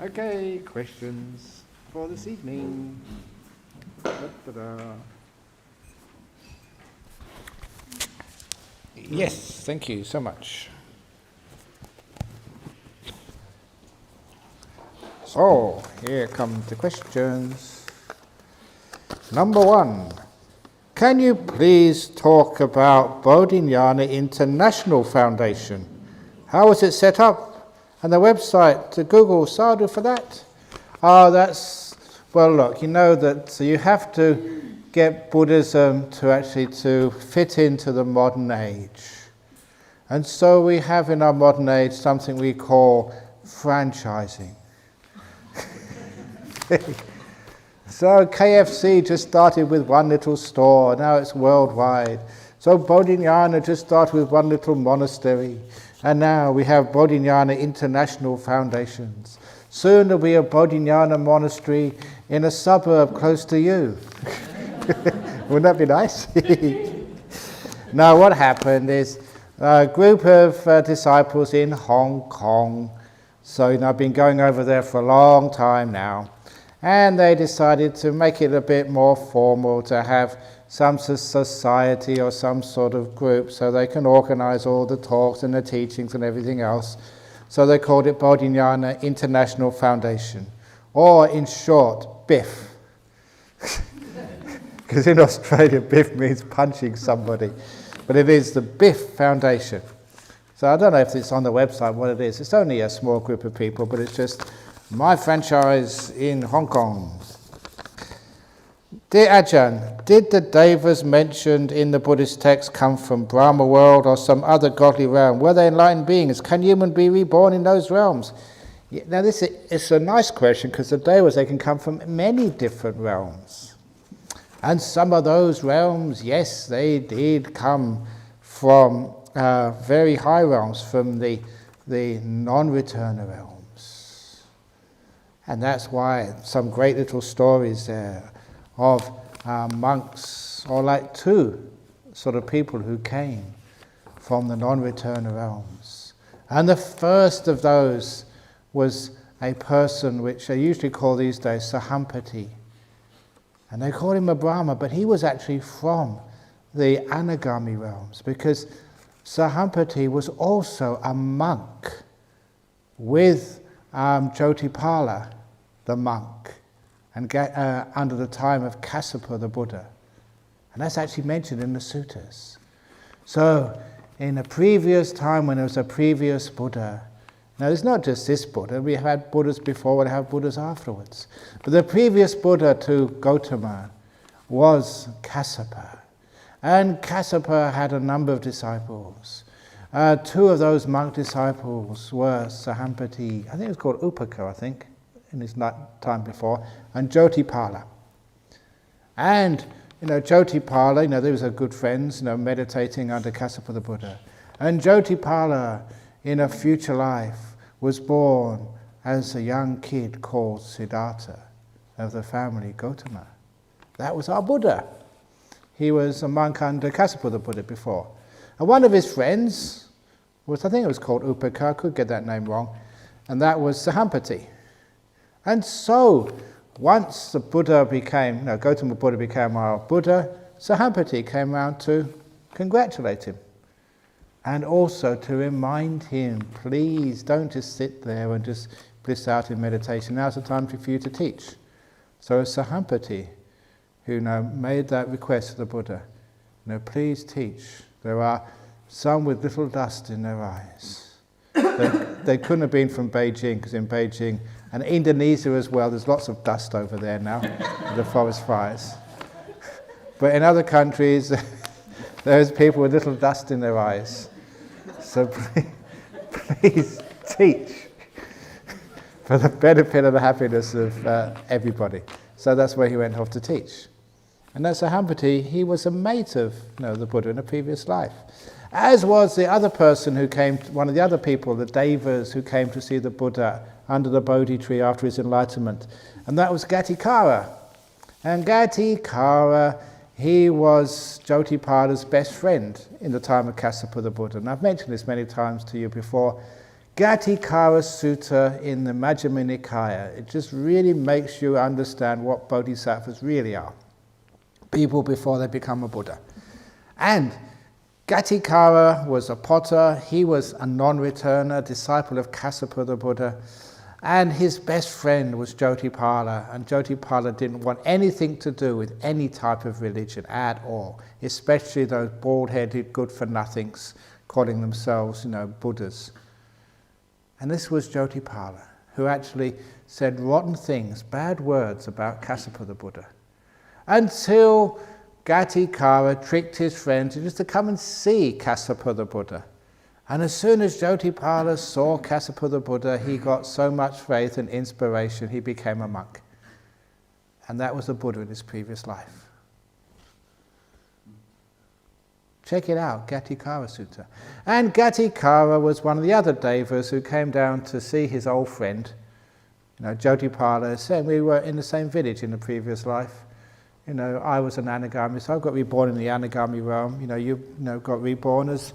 Okay, questions for this evening. Yes, thank you so much. So, here come the questions. Number 1. Can you please talk about Bodhinyana International Foundation? How was it set up? And the website, to Google Sadhu for that? Oh, well look, you know that you have to get Buddhism to fit into the modern age. And so we have in our modern age something we call franchising. So KFC just started with one little store, now it's worldwide. So Bodhinyana just started with one little monastery, and now we have Bodhinyana International Foundations. Soon there'll be a Bodhinyana monastery in a suburb close to you. Wouldn't that be nice? Now what happened is a group of disciples in Hong Kong, so I've been going over there for a long time now, and they decided to make it a bit more formal, to have some society or some sort of group so they can organize all the talks and the teachings and everything else. So they called it Bodhinyana International Foundation, or in short, BIF. Because in Australia, BIF means punching somebody. But it is the BIF Foundation. So I don't know if it's on the website, what it is. It's only a small group of people, but it's just my franchise in Hong Kong. Dear Ajahn, did the devas mentioned in the Buddhist text come from Brahma world or some other godly realm? Were they enlightened beings? Can humans be reborn in those realms? Now it's a nice question, because the devas, they can come from many different realms. And some of those realms, yes, they did come from very high realms, from the non-returner realms. And that's why some great little stories there of monks, or like two sort of people who came from the non-returner realms. And the first of those was a person which they usually call these days Sahampati. And they call him a Brahma, but he was actually from the Anagami realms, because Sahampati was also a monk with Jotipala, the monk, and under the time of Kassapa the Buddha. And that's actually mentioned in the suttas. So, in a previous time when there was a previous Buddha, now it's not just this Buddha, we have had Buddhas before, we'll have Buddhas afterwards. But the previous Buddha to Gautama was Kassapa. And Kassapa had a number of disciples. Two of those monk disciples were Sahampati, I think it was called Upaka, I think, in his time before, and Jotipala. And, Jotipala, they were good friends, meditating under Kassapa the Buddha. And Jotipala, in a future life, was born as a young kid called Siddhartha, of the family Gautama. That was our Buddha. He was a monk under Kassapa the Buddha before. And one of his friends was, I think it was called Upaka, I could get that name wrong, and that was Sahampati. And so, once the Buddha became, Gautama Buddha became our Buddha, Sahampati came around to congratulate him. And also to remind him, please don't just sit there and just bliss out in meditation. Now's the time for you to teach. So Sahampati, who made that request to the Buddha, please teach. There are some with little dust in their eyes. They couldn't have been from Beijing, because in Beijing, and Indonesia as well, there's lots of dust over there now, the forest fires. But in other countries, there's people with little dust in their eyes. So please teach for the benefit and the happiness of everybody. So that's where he went off to teach. And that's Sahampati, he was a mate of the Buddha in a previous life. As was the other person who came, one of the other people, the Devas, who came to see the Buddha under the Bodhi tree after his enlightenment. And that was Gatikara. And Gatikara, he was Jotipala's best friend in the time of Kassapa the Buddha. And I've mentioned this many times to you before. Gatikara Sutta in the Majjhima Nikaya, it just really makes you understand what bodhisattvas really are. People before they become a Buddha. And Gatikara was a potter, he was a non-returner, disciple of Kassapa the Buddha, and his best friend was Jotipala, and Jotipala didn't want anything to do with any type of religion at all, especially those bald-headed good-for-nothings calling themselves, Buddhas. And this was Jotipala, who actually said rotten things, bad words about Kassapa the Buddha, until Gatikara tricked his friends just to come and see Kassapa the Buddha. And as soon as Jotipala saw Kassapa the Buddha, he got so much faith and inspiration, he became a monk. And that was the Buddha in his previous life. Check it out, Gatikara Sutta. And Gatikara was one of the other devas who came down to see his old friend. Jotipala said, we were in the same village in the previous life. I was an anagami, so I got reborn in the anagami realm. You got reborn as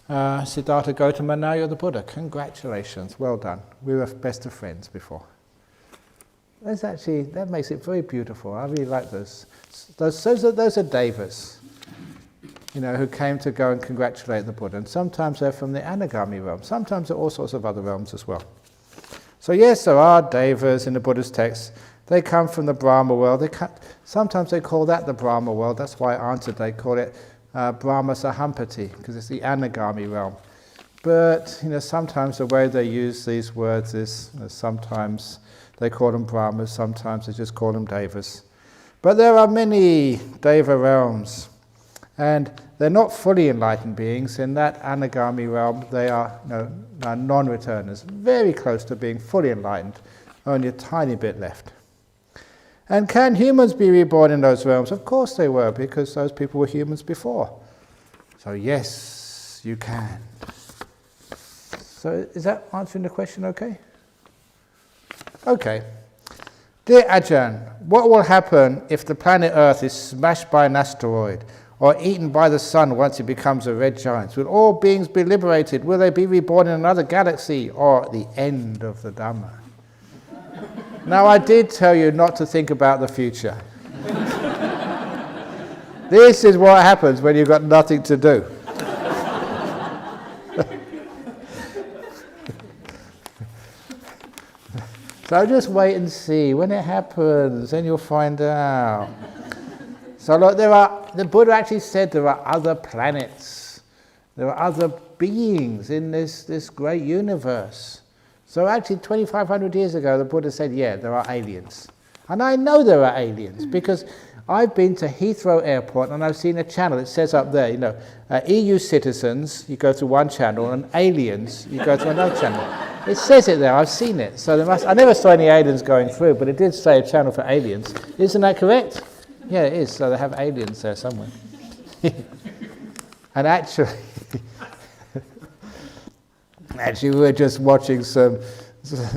Siddhartha Gautama, now you're the Buddha. Congratulations, well done. We were best of friends before. That makes it very beautiful. I really like those. Those are devas, who came to go and congratulate the Buddha. And sometimes they're from the anagami realm. Sometimes they're all sorts of other realms as well. So yes, there are devas in the Buddha's text. They come from the Brahma world. Sometimes they call that the Brahma world. That's why I answered, they call it Brahma Sahampati, because it's the anagami realm. But sometimes the way they use these words is sometimes they call them Brahmas, sometimes they just call them devas. But there are many deva realms, and they're not fully enlightened beings. In that anagami realm, they are non-returners, very close to being fully enlightened, only a tiny bit left. And can humans be reborn in those realms? Of course they were, because those people were humans before. So yes, you can. So is that answering the question okay? Okay. Dear Ajahn, what will happen if the planet Earth is smashed by an asteroid or eaten by the sun once it becomes a red giant? Will all beings be liberated? Will they be reborn in another galaxy or the end of the Dhamma? Now, I did tell you not to think about the future. This is what happens when you've got nothing to do. So just wait and see. When it happens, then you'll find out. So look, the Buddha actually said there are other planets. There are other beings in this great universe. So actually 2,500 years ago, the Buddha said, yeah, there are aliens. And I know there are aliens because I've been to Heathrow Airport and I've seen a channel. It says up there, EU citizens, you go to one channel, and aliens, you go to another channel. It says it there, I've seen it. So I never saw any aliens going through, but it did say a channel for aliens. Isn't that correct? Yeah, it is. So they have aliens there somewhere. And actually, we were just watching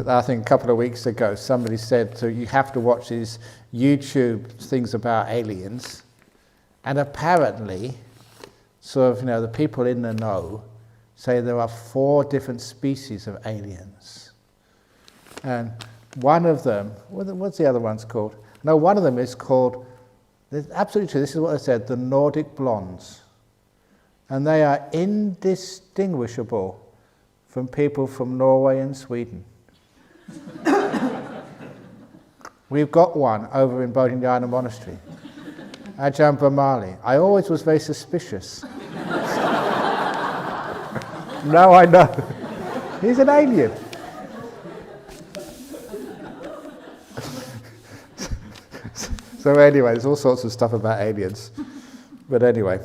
I think a couple of weeks ago, somebody said, so you have to watch these YouTube things about aliens. And apparently, the people in the know say there are 4 different species of aliens. And one of them, what's the other one's called? No, one of them is called, absolutely true, this is what they said, the Nordic blondes. And they are indistinguishable from people from Norway and Sweden. We've got one over in Bodhinyana Monastery, Ajahn Brahmali. I always was very suspicious. Now I know. He's an alien. So anyway, there's all sorts of stuff about aliens. But anyway.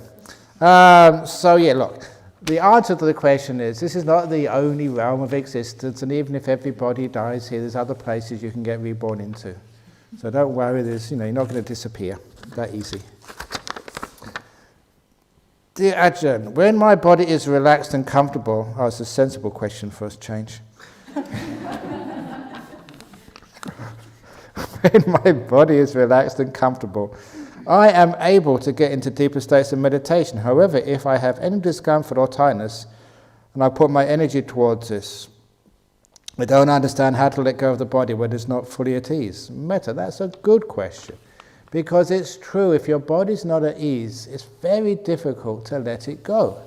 So yeah, look. The answer to the question is, this is not the only realm of existence, and even if everybody dies here, there's other places you can get reborn into. So don't worry, you're not going to disappear that easy. Dear Ajahn, when my body is relaxed and comfortable, it's a sensible question for us to change. When my body is relaxed and comfortable, I am able to get into deeper states of meditation. However, if I have any discomfort or tightness, and I put my energy towards this, We don't understand how to let go of the body when it's not fully at ease. Metta, that's a good question. Because it's true, if your body's not at ease, it's very difficult to let it go.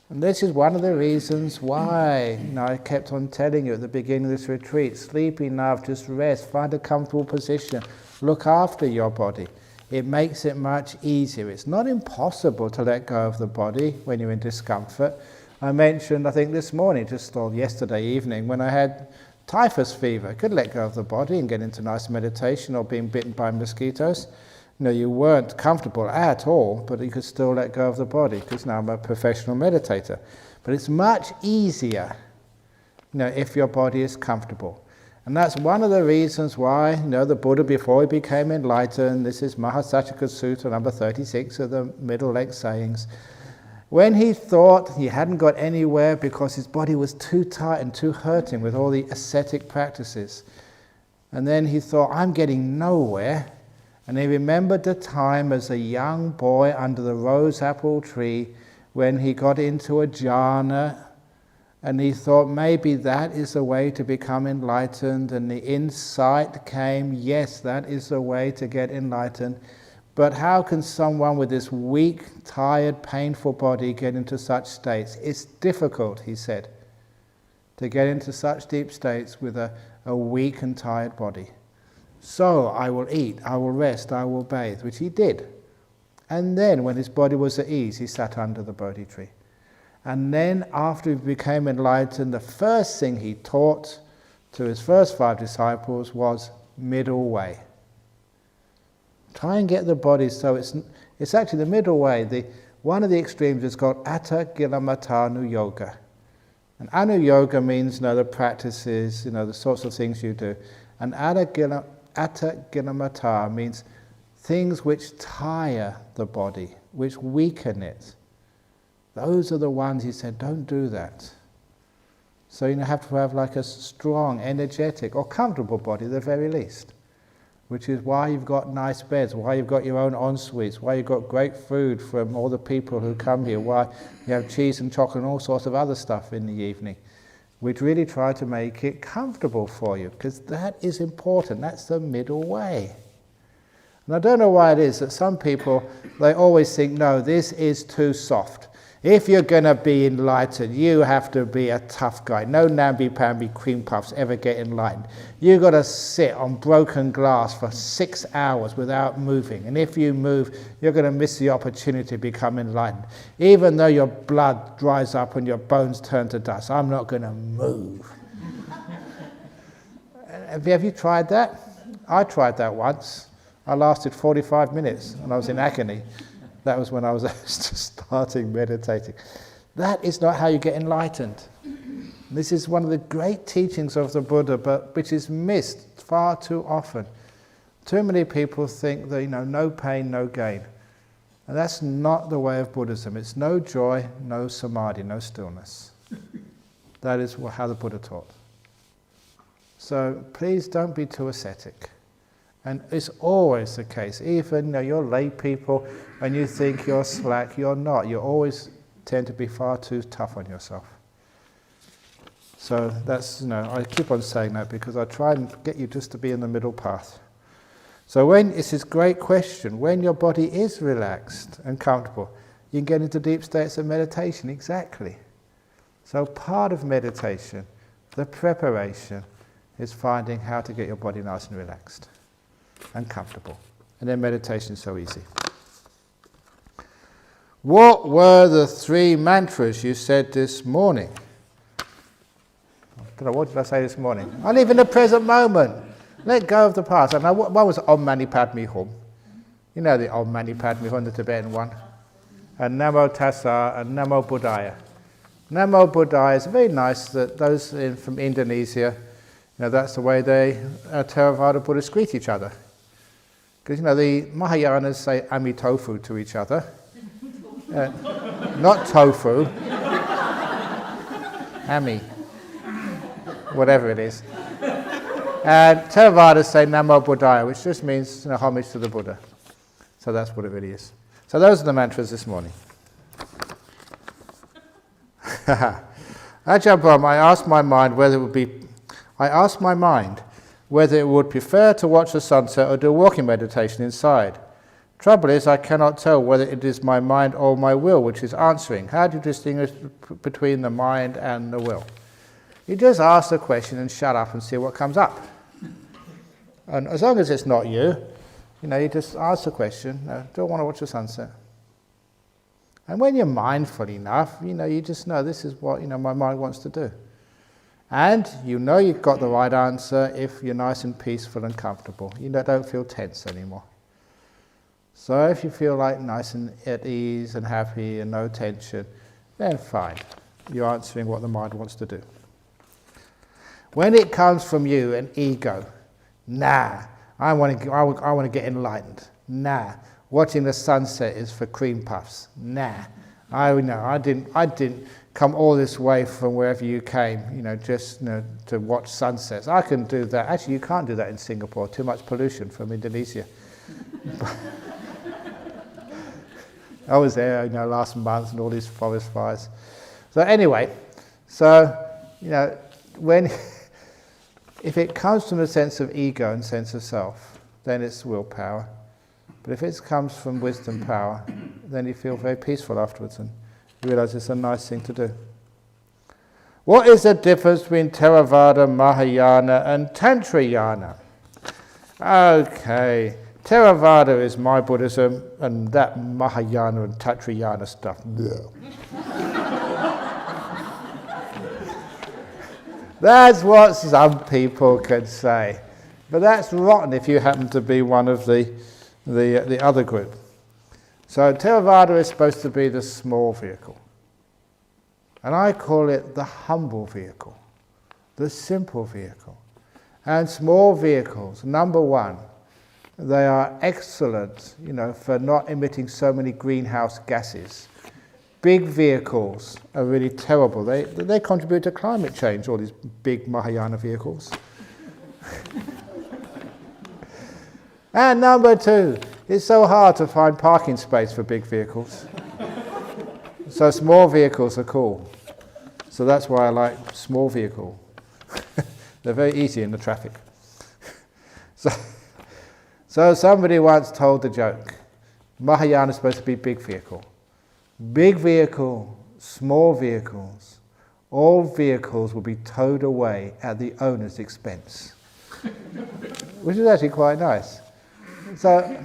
And this is one of the reasons why, I kept on telling you at the beginning of this retreat, sleep enough, just rest, find a comfortable position, look after your body. It makes it much easier. It's not impossible to let go of the body when you're in discomfort. I mentioned, I think this morning, or yesterday evening, when I had typhus fever. I could let go of the body and get into nice meditation, or being bitten by mosquitoes. You weren't comfortable at all, but you could still let go of the body, because now I'm a professional meditator. But it's much easier, if your body is comfortable. And that's one of the reasons why, the Buddha, before he became enlightened, this is Mahasachaka Sutta number 36 of the Middle Length Sayings, when he thought he hadn't got anywhere because his body was too tight and too hurting with all the ascetic practices, and then he thought, I'm getting nowhere, and he remembered the time as a young boy under the rose apple tree when he got into a jhana, and he thought maybe that is the way to become enlightened, and the insight came, yes, that is the way to get enlightened. But how can someone with this weak, tired, painful body get into such states? It's difficult, he said, to get into such deep states with a weak and tired body. So I will eat, I will rest, I will bathe, which he did. And then when his body was at ease, he sat under the Bodhi tree. And then after he became enlightened, the first thing he taught to his first 5 disciples was middle way. Try and get the body so it's actually the middle way. One of the extremes is called atta yoga. And anu yoga means the practices, the sorts of things you do. And atta means things which tire the body, which weaken it. Those are the ones he said, don't do that. So you have to have like a strong, energetic, or comfortable body at the very least. Which is why you've got nice beds, why you've got your own en-suites, why you've got great food from all the people who come here, why you have cheese and chocolate and all sorts of other stuff in the evening. We'd really try to make it comfortable for you, because that is important. That's the middle way. And I don't know why it is that some people, they always think, no, this is too soft. If you're going to be enlightened, you have to be a tough guy. No namby-pamby cream puffs ever get enlightened. You've got to sit on broken glass for 6 hours without moving. And if you move, you're going to miss the opportunity to become enlightened. Even though your blood dries up and your bones turn to dust, I'm not going to move. Have you tried that? I tried that once. I lasted 45 minutes and I was in agony. That was when I was starting meditating. That is not how you get enlightened. This is one of the great teachings of the Buddha, but which is missed far too often. Too many people think that, no pain, no gain. And that's not the way of Buddhism. It's no joy, no samadhi, no stillness. That is how the Buddha taught. So please don't be too ascetic. And it's always the case. Even you're lay people and you think you're slack, you're not. You always tend to be far too tough on yourself. So that's, I keep on saying that because I try and get you just to be in the middle path. So it's this great question, when your body is relaxed and comfortable, you can get into deep states of meditation, exactly. So part of meditation, the preparation, is finding how to get your body nice and relaxed and comfortable. And then meditation is so easy. What were the 3 mantras you said this morning? I don't know, what did I say this morning? I live in the present moment. Let go of the past. And one was Om Mani Padme Hum. You know the Om Mani Padme Hum, the Tibetan one. And Namo Tassa and Namo Buddhaya. Namo Buddhaya is very nice that those from Indonesia, that's the way Theravada Buddhists greet each other. Because, the Mahayanas say Amitofu to each other. Not tofu. Ami. Whatever it is. And Theravada say Namo Buddhaya, which just means homage to the Buddha. So that's what it really is. So those are the mantras this morning. Ajahn Brahm, I asked my mind whether it would prefer to watch the sunset or do walking meditation inside. Trouble is, I cannot tell whether it is my mind or my will which is answering. How do you distinguish between the mind and the will? You just ask the question and shut up and see what comes up. And as long as it's not you, you just ask the question, no, do I want to watch the sunset? And when you're mindful enough, you just know this is what, my mind wants to do. And you've got the right answer if you're nice and peaceful and comfortable. You don't feel tense anymore. So if you feel like nice and at ease and happy and no tension, then fine. You're answering what the mind wants to do. When it comes from you, an ego, nah, I want to get enlightened. Nah, watching the sunset is for cream puffs. Nah, I didn't come all this way from wherever you came, just to watch sunsets. I can do that. Actually, you can't do that in Singapore. Too much pollution from Indonesia. I was there, last month, and all these forest fires. So anyway, if it comes from a sense of ego and sense of self, then it's willpower. But if it comes from wisdom power, then you feel very peaceful afterwards and you realize it's a nice thing to do. What is the difference between Theravada, Mahayana and Tantrayana? Okay, Theravada is my Buddhism and that Mahayana and Tantrayana stuff. That's what some people could say. But that's rotten if you happen to be one of the other group. So Theravada is supposed to be the small vehicle. And I call it the humble vehicle, the simple vehicle. And small vehicles, number one, they are excellent, for not emitting so many greenhouse gases. Big vehicles are really terrible. They contribute to climate change, all these big Mahayana vehicles. And number two, it's so hard to find parking space for big vehicles. So small vehicles are cool. So that's why I like small vehicle. They're very easy in the traffic. So somebody once told the joke, Mahayana is supposed to be big vehicle. Big vehicle, small vehicles, all vehicles will be towed away at the owner's expense. Which is actually quite nice. So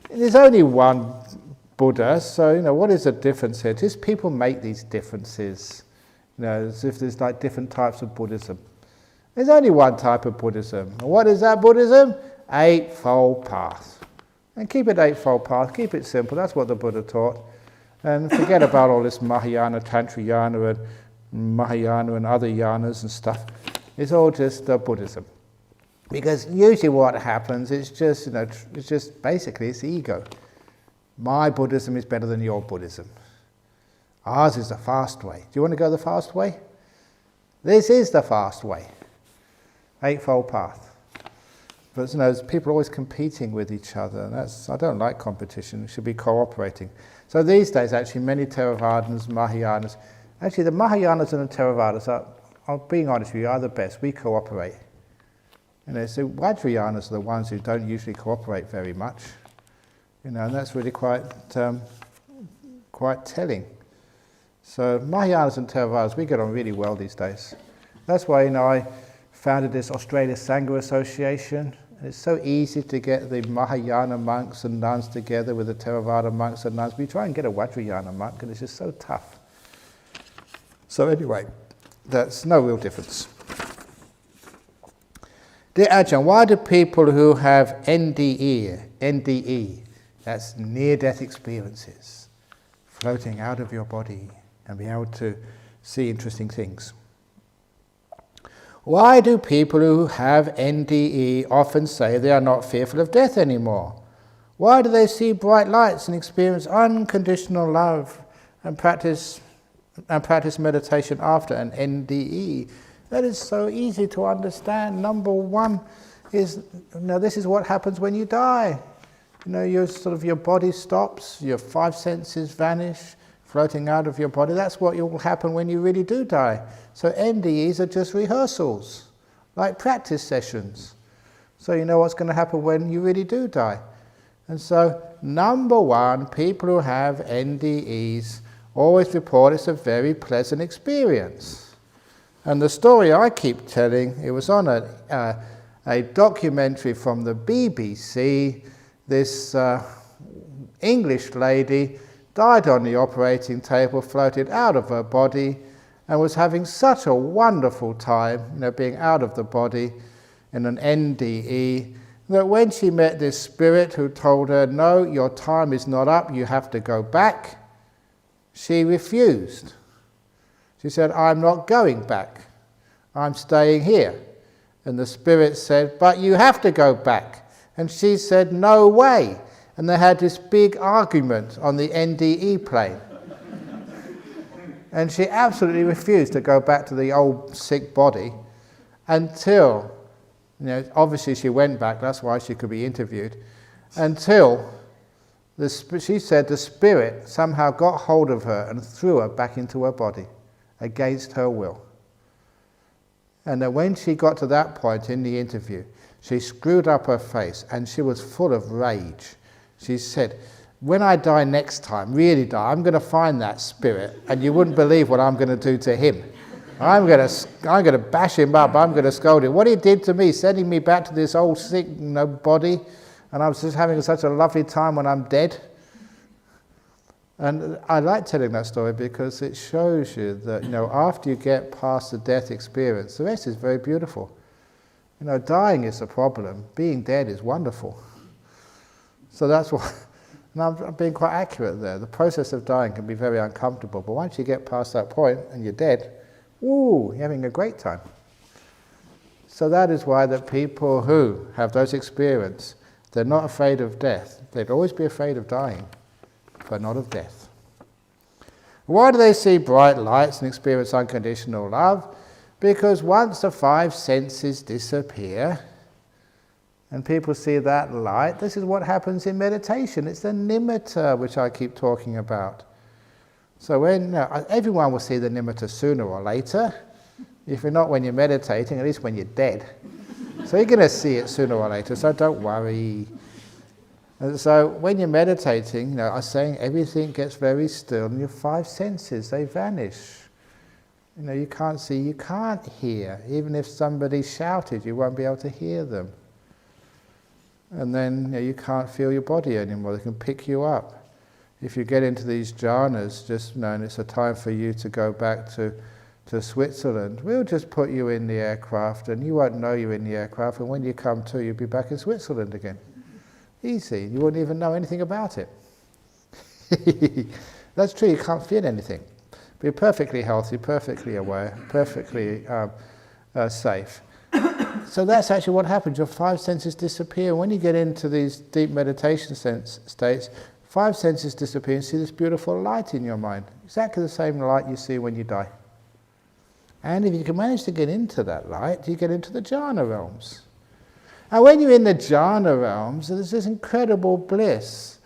there's only one Buddha, so what is the difference here? Just people make these differences, as if there's like different types of Buddhism. There's only one type of Buddhism. And what is that Buddhism? Eightfold Path. And keep it Eightfold Path, keep it simple, that's what the Buddha taught. And forget about all this Mahayana, Tantrayana, and Mahayana and other yanas and stuff. It's all just Buddhism. Because usually what happens is just, it's just basically it's ego. My Buddhism is better than your Buddhism. Ours is the fast way. Do you want to go the fast way? This is the fast way. Eightfold Path. But people are always competing with each other, and I don't like competition. We should be cooperating. So these days, actually, many Theravadins, Mahayanas, actually the Mahayanas and the Theravadas are being honest with you, are the best. We cooperate. So Vajrayanas are the ones who don't usually cooperate very much. And that's really quite telling. So Mahayanas and Theravadas, we get on really well these days. That's why I founded this Australia Sangha Association. And it's so easy to get the Mahayana monks and nuns together with the Theravada monks and nuns. We try and get a Vajrayana monk, and it's just so tough. So anyway, that's no real difference. Dear Ajahn, why do people who have NDE, that's near-death experiences, floating out of your body and be able to see interesting things, why do people who have NDE often say they are not fearful of death anymore? Why do they see bright lights and experience unconditional love and practice meditation after an NDE? That is so easy to understand. Number one is, this is what happens when you die. Your body stops, your five senses vanish, floating out of your body. That's what will happen when you really do die. So NDEs are just rehearsals, like practice sessions. So you know what's going to happen when you really do die. And so, number one, people who have NDEs always report it's a very pleasant experience. And the story I keep telling, it was on a documentary from the BBC. This English lady died on the operating table, floated out of her body, and was having such a wonderful time, being out of the body in an NDE, that when she met this spirit who told her, no, your time is not up, you have to go back, she refused. She said, I'm not going back, I'm staying here. And the spirit said, but you have to go back. And she said, no way. And they had this big argument on the NDE plane. And she absolutely refused to go back to the old sick body until, obviously she went back, that's why she could be interviewed, until she said the spirit somehow got hold of her and threw her back into her body against her will. And then when she got to that point in the interview, she screwed up her face and she was full of rage. She said, when I die next time, really die, I'm going to find that spirit and you wouldn't believe what I'm going to do to him. I'm going to bash him up, I'm going to scold him. What he did to me, sending me back to this old sick body, and I was just having such a lovely time when I'm dead. And I like telling that story because it shows you that, after you get past the death experience, the rest is very beautiful. Dying is the problem. Being dead is wonderful. So that's what, and I'm being quite accurate there. The process of dying can be very uncomfortable, but once you get past that point and you're dead, you're having a great time. So that is why the people who have those experiences, they're not afraid of death. They'd always be afraid of dying, but not of death. Why do they see bright lights and experience unconditional love? Because once the five senses disappear, and people see that light, this is what happens in meditation. It's the nimitta which I keep talking about. So when everyone will see the nimitta sooner or later. If you're not when you're meditating, at least when you're dead. So you're going to see it sooner or later, so don't worry. And so when you're meditating, I was saying everything gets very still and your five senses, they vanish. You can't see, you can't hear. Even if somebody shouted, you won't be able to hear them. And then you can't feel your body anymore. They can pick you up. If you get into these jhanas, just knowing it's a time for you to go back to Switzerland, we'll just put you in the aircraft and you won't know you're in the aircraft, and when you come to, you'll be back in Switzerland again. Easy. You wouldn't even know anything about it. That's true, you can't feel anything. But you're perfectly healthy, perfectly aware, perfectly safe. So that's actually what happens. Your five senses disappear. When you get into these deep meditation states, five senses disappear and see this beautiful light in your mind. Exactly the same light you see when you die. And if you can manage to get into that light, you get into the jhana realms. And when you're in the jhana realms, there's this incredible bliss.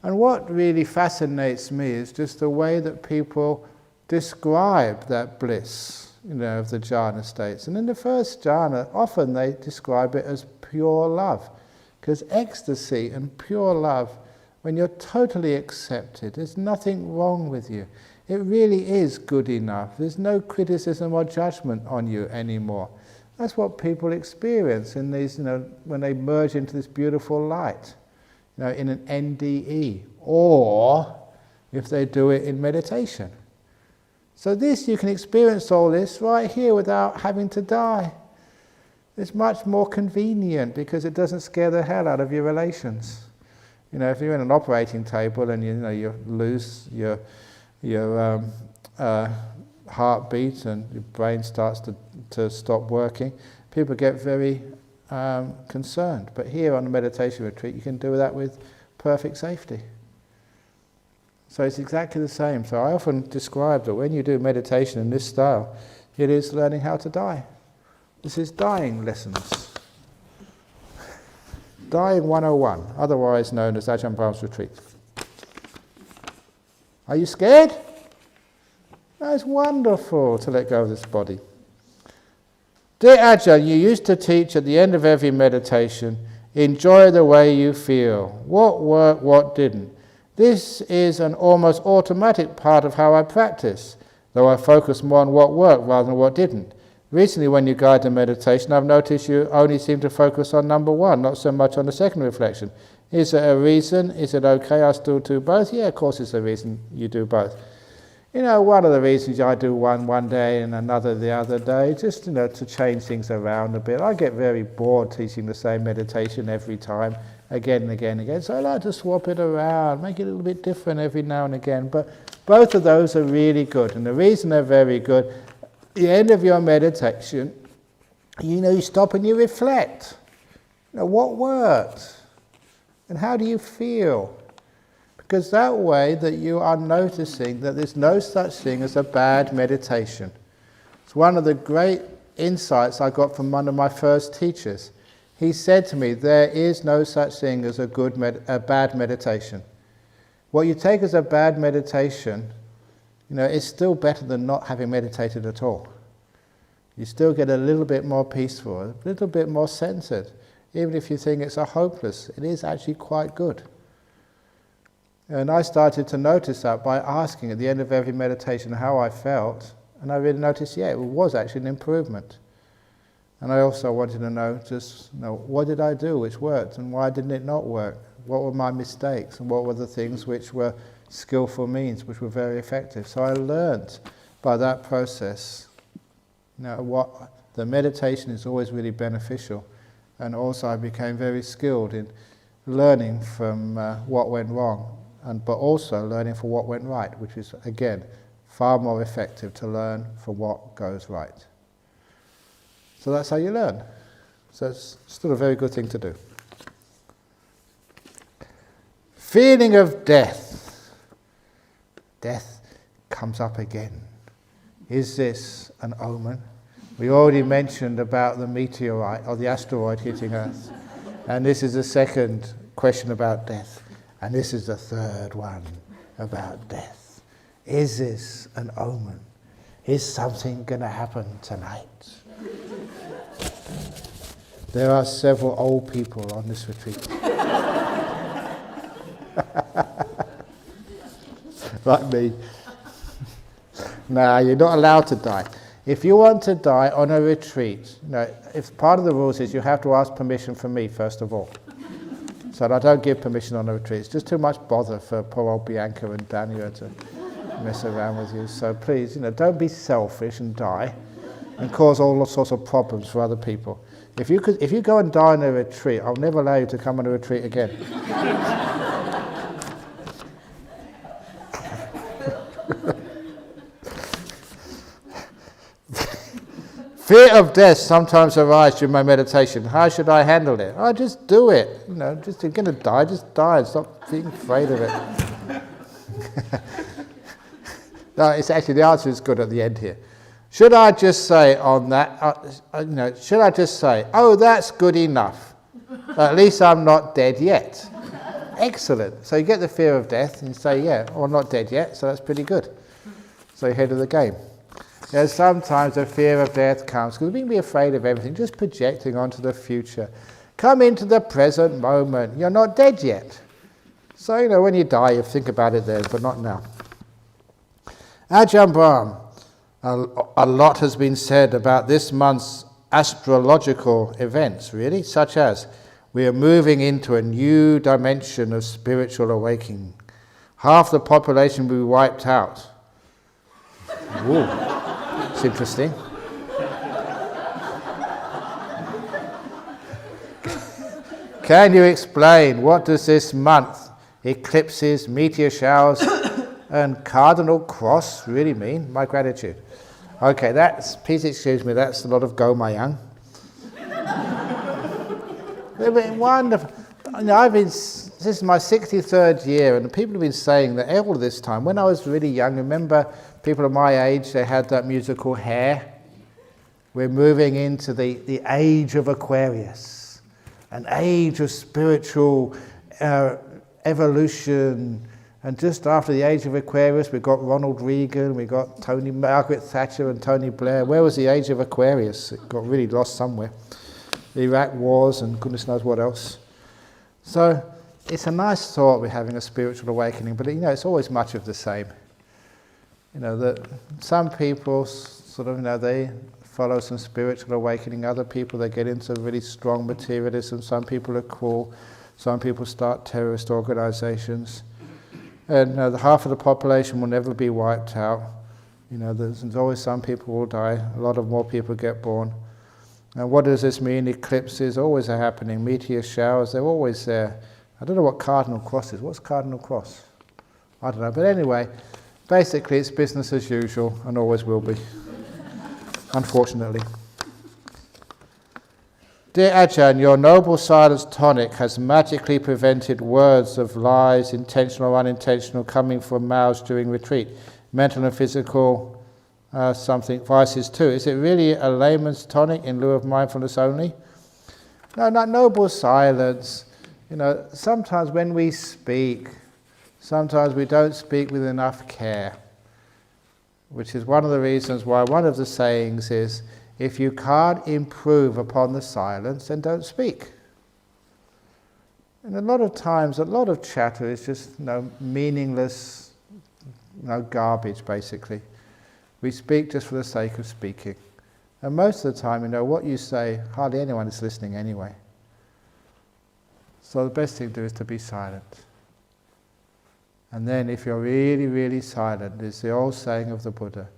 And what really fascinates me is just the way that people describe that bliss, of the jhana states. And in the first jhana, often they describe it as pure love. Because ecstasy and pure love, when you're totally accepted, there's nothing wrong with you. It really is good enough. There's no criticism or judgment on you anymore. That's what people experience in these, when they merge into this beautiful light, in an NDE, or if they do it in meditation. So you can experience all this right here without having to die. It's much more convenient because it doesn't scare the hell out of your relations. If you're in an operating table and you lose your heartbeat and your brain starts to stop working, people get very concerned. But here on a meditation retreat, you can do that with perfect safety. So it's exactly the same. So I often describe that when you do meditation in this style, it is learning how to die. This is dying lessons. Dying 101, otherwise known as Ajahn Brahm's retreat. Are you scared? Oh, it's wonderful to let go of this body. Dear Ajahn, you used to teach at the end of every meditation, enjoy the way you feel. What worked, what didn't. This is an almost automatic part of how I practice, though I focus more on what worked rather than what didn't. Recently, when you guide the meditation, I've noticed you only seem to focus on number one, not so much on the second reflection. Is there a reason? Is it okay I still do both? Yeah, of course it's a reason you do both. You know, one of the reasons I do one day and another the other day, just, to change things around a bit. I get very bored teaching the same meditation every time, again and again and again. So I like to swap it around, make it a little bit different every now and again. But both of those are really good. And the reason they're very good, at the end of your meditation, you stop and you reflect. What worked? And how do you feel? Because that way that you are noticing that there's no such thing as a bad meditation. It's one of the great insights I got from one of my first teachers. He said to me, there is no such thing as a bad meditation. What you take as a bad meditation, is still better than not having meditated at all. You still get a little bit more peaceful, a little bit more centered. Even if you think it's a hopeless, it is actually quite good. And I started to notice that by asking at the end of every meditation how I felt, and I really noticed, it was actually an improvement. And I also wanted to know, what did I do which worked, and why didn't it not work? What were my mistakes, and what were the things which were skillful means, which were very effective? So I learned by that process, what the meditation is always really beneficial, and also I became very skilled in learning from what went wrong, but also learning from what went right, which is, again, far more effective to learn from what goes right. So that's how you learn. So it's still a very good thing to do. Feeling of death. Death comes up again. Is this an omen? We already mentioned about the meteorite or the asteroid hitting Earth. And this is the second question about death. And this is the third one about death. Is this an omen? Is something going to happen tonight? There are several old people on this retreat. Like me. No, you're not allowed to die. If you want to die on a retreat, if part of the rules is you have to ask permission from me first of all. So I don't give permission on a retreat. It's just too much bother for poor old Bianca and Daniel to mess around with you. So please, don't be selfish and die and cause all sorts of problems for other people. If you go and die on a retreat, I'll never allow you to come on a retreat again. Fear of death sometimes arises during my meditation. How should I handle it? I just do it. Just you're going to die, just die and stop being afraid of it. No, it's actually, the answer is good at the end here. Should I just say on that, should I just say, oh, that's good enough. At least I'm not dead yet. Excellent. So you get the fear of death and you say, I'm not dead yet, so that's pretty good. So you're ahead of the game. Sometimes the fear of death comes because we can be afraid of everything, just projecting onto the future. Come into the present moment. You're not dead yet. So, when you die, you think about it then, but not now. Ajahn Brahm, a lot has been said about this month's astrological events, really, such as we are moving into a new dimension of spiritual awakening. Half the population will be wiped out. Ooh. It's interesting. Can you explain what does this month, eclipses, meteor showers, and cardinal cross really mean? My gratitude. Okay, please excuse me, that's a lot of go, my young. They've been wonderful. This is my 63rd year, and people have been saying that all this time, when I was really young, remember people of my age, they had that musical Hair. We're moving into the age of Aquarius, an age of spiritual evolution, And just after the age of Aquarius, we got Ronald Reagan, we got Margaret Thatcher and Tony Blair. Where was the age of Aquarius? It got really lost somewhere. The Iraq wars and goodness knows what else. So it's a nice thought we're having a spiritual awakening, but it's always much of the same. That some people sort of, they follow some spiritual awakening. Other people, they get into really strong materialism. Some people are cruel. Some people start terrorist organizations. And the half of the population will never be wiped out. There's always some people will die. A lot of more people get born. And what does this mean? Eclipses always are happening. Meteor showers, they're always there. I don't know what cardinal cross is. What's cardinal cross? I don't know. But anyway, basically it's business as usual and always will be. Unfortunately. Dear Ajahn, your noble silence tonic has magically prevented words of lies, intentional or unintentional, coming from mouths during retreat. Mental and physical vices too. Is it really a layman's tonic in lieu of mindfulness only? No, not noble silence. Sometimes when we speak, sometimes we don't speak with enough care, which is one of the reasons why one of the sayings is, if you can't improve upon the silence, then don't speak. And a lot of times, a lot of chatter is just meaningless, garbage basically. We speak just for the sake of speaking. And most of the time, what you say, hardly anyone is listening anyway. So the best thing to do is to be silent. And then if you're really, really silent, it's the old saying of the Buddha,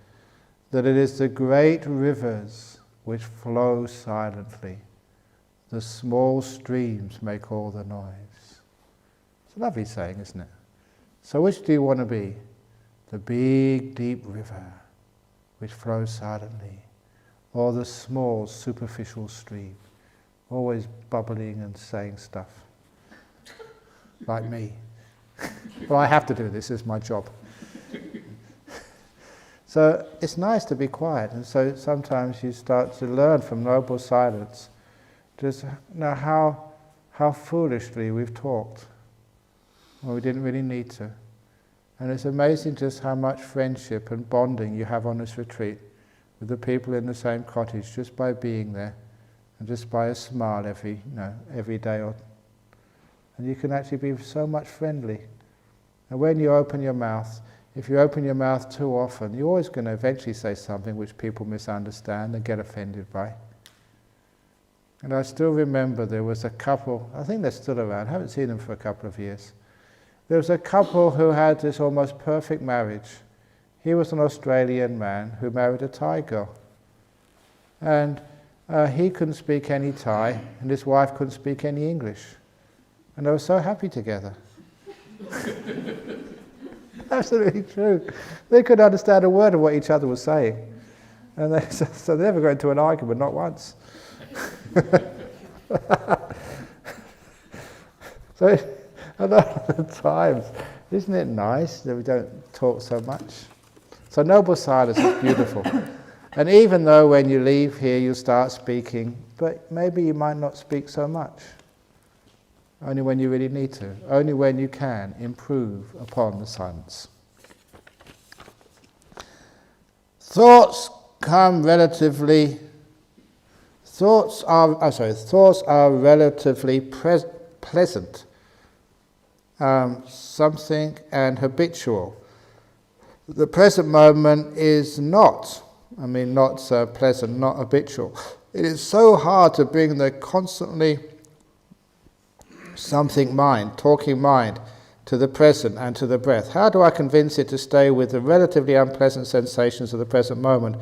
that it is the great rivers which flow silently. The small streams make all the noise. It's a lovely saying, isn't it? So which do you want to be? The big, deep river which flows silently, or the small, superficial stream, always bubbling and saying stuff, like me. Well, I have to do this, it's my job. So it's nice to be quiet, and so sometimes you start to learn from noble silence just how foolishly we've talked when we didn't really need to. And it's amazing just how much friendship and bonding you have on this retreat with the people in the same cottage just by being there and just by a smile every day. And you can actually be so much friendly. And when you open your mouth, if you open your mouth too often, you're always going to eventually say something which people misunderstand and get offended by. And I still remember there was a couple, I think they're still around, I haven't seen them for a couple of years. There was a couple who had this almost perfect marriage. He was an Australian man who married a Thai girl. And he couldn't speak any Thai, and his wife couldn't speak any English. And they were so happy together. Absolutely true. They couldn't understand a word of what each other was saying. And so they never got into an argument, not once. So a lot of the times, isn't it nice that we don't talk so much? So noble silence is beautiful. And even though when you leave here you start speaking, but maybe you might not speak so much. Only when you really need to. Only when you can improve upon the silence. Thoughts are relatively pleasant, something and habitual. The present moment is not pleasant, not habitual. It is so hard to bring the constantly something mind, talking mind, to the present and to the breath. How do I convince it to stay with the relatively unpleasant sensations of the present moment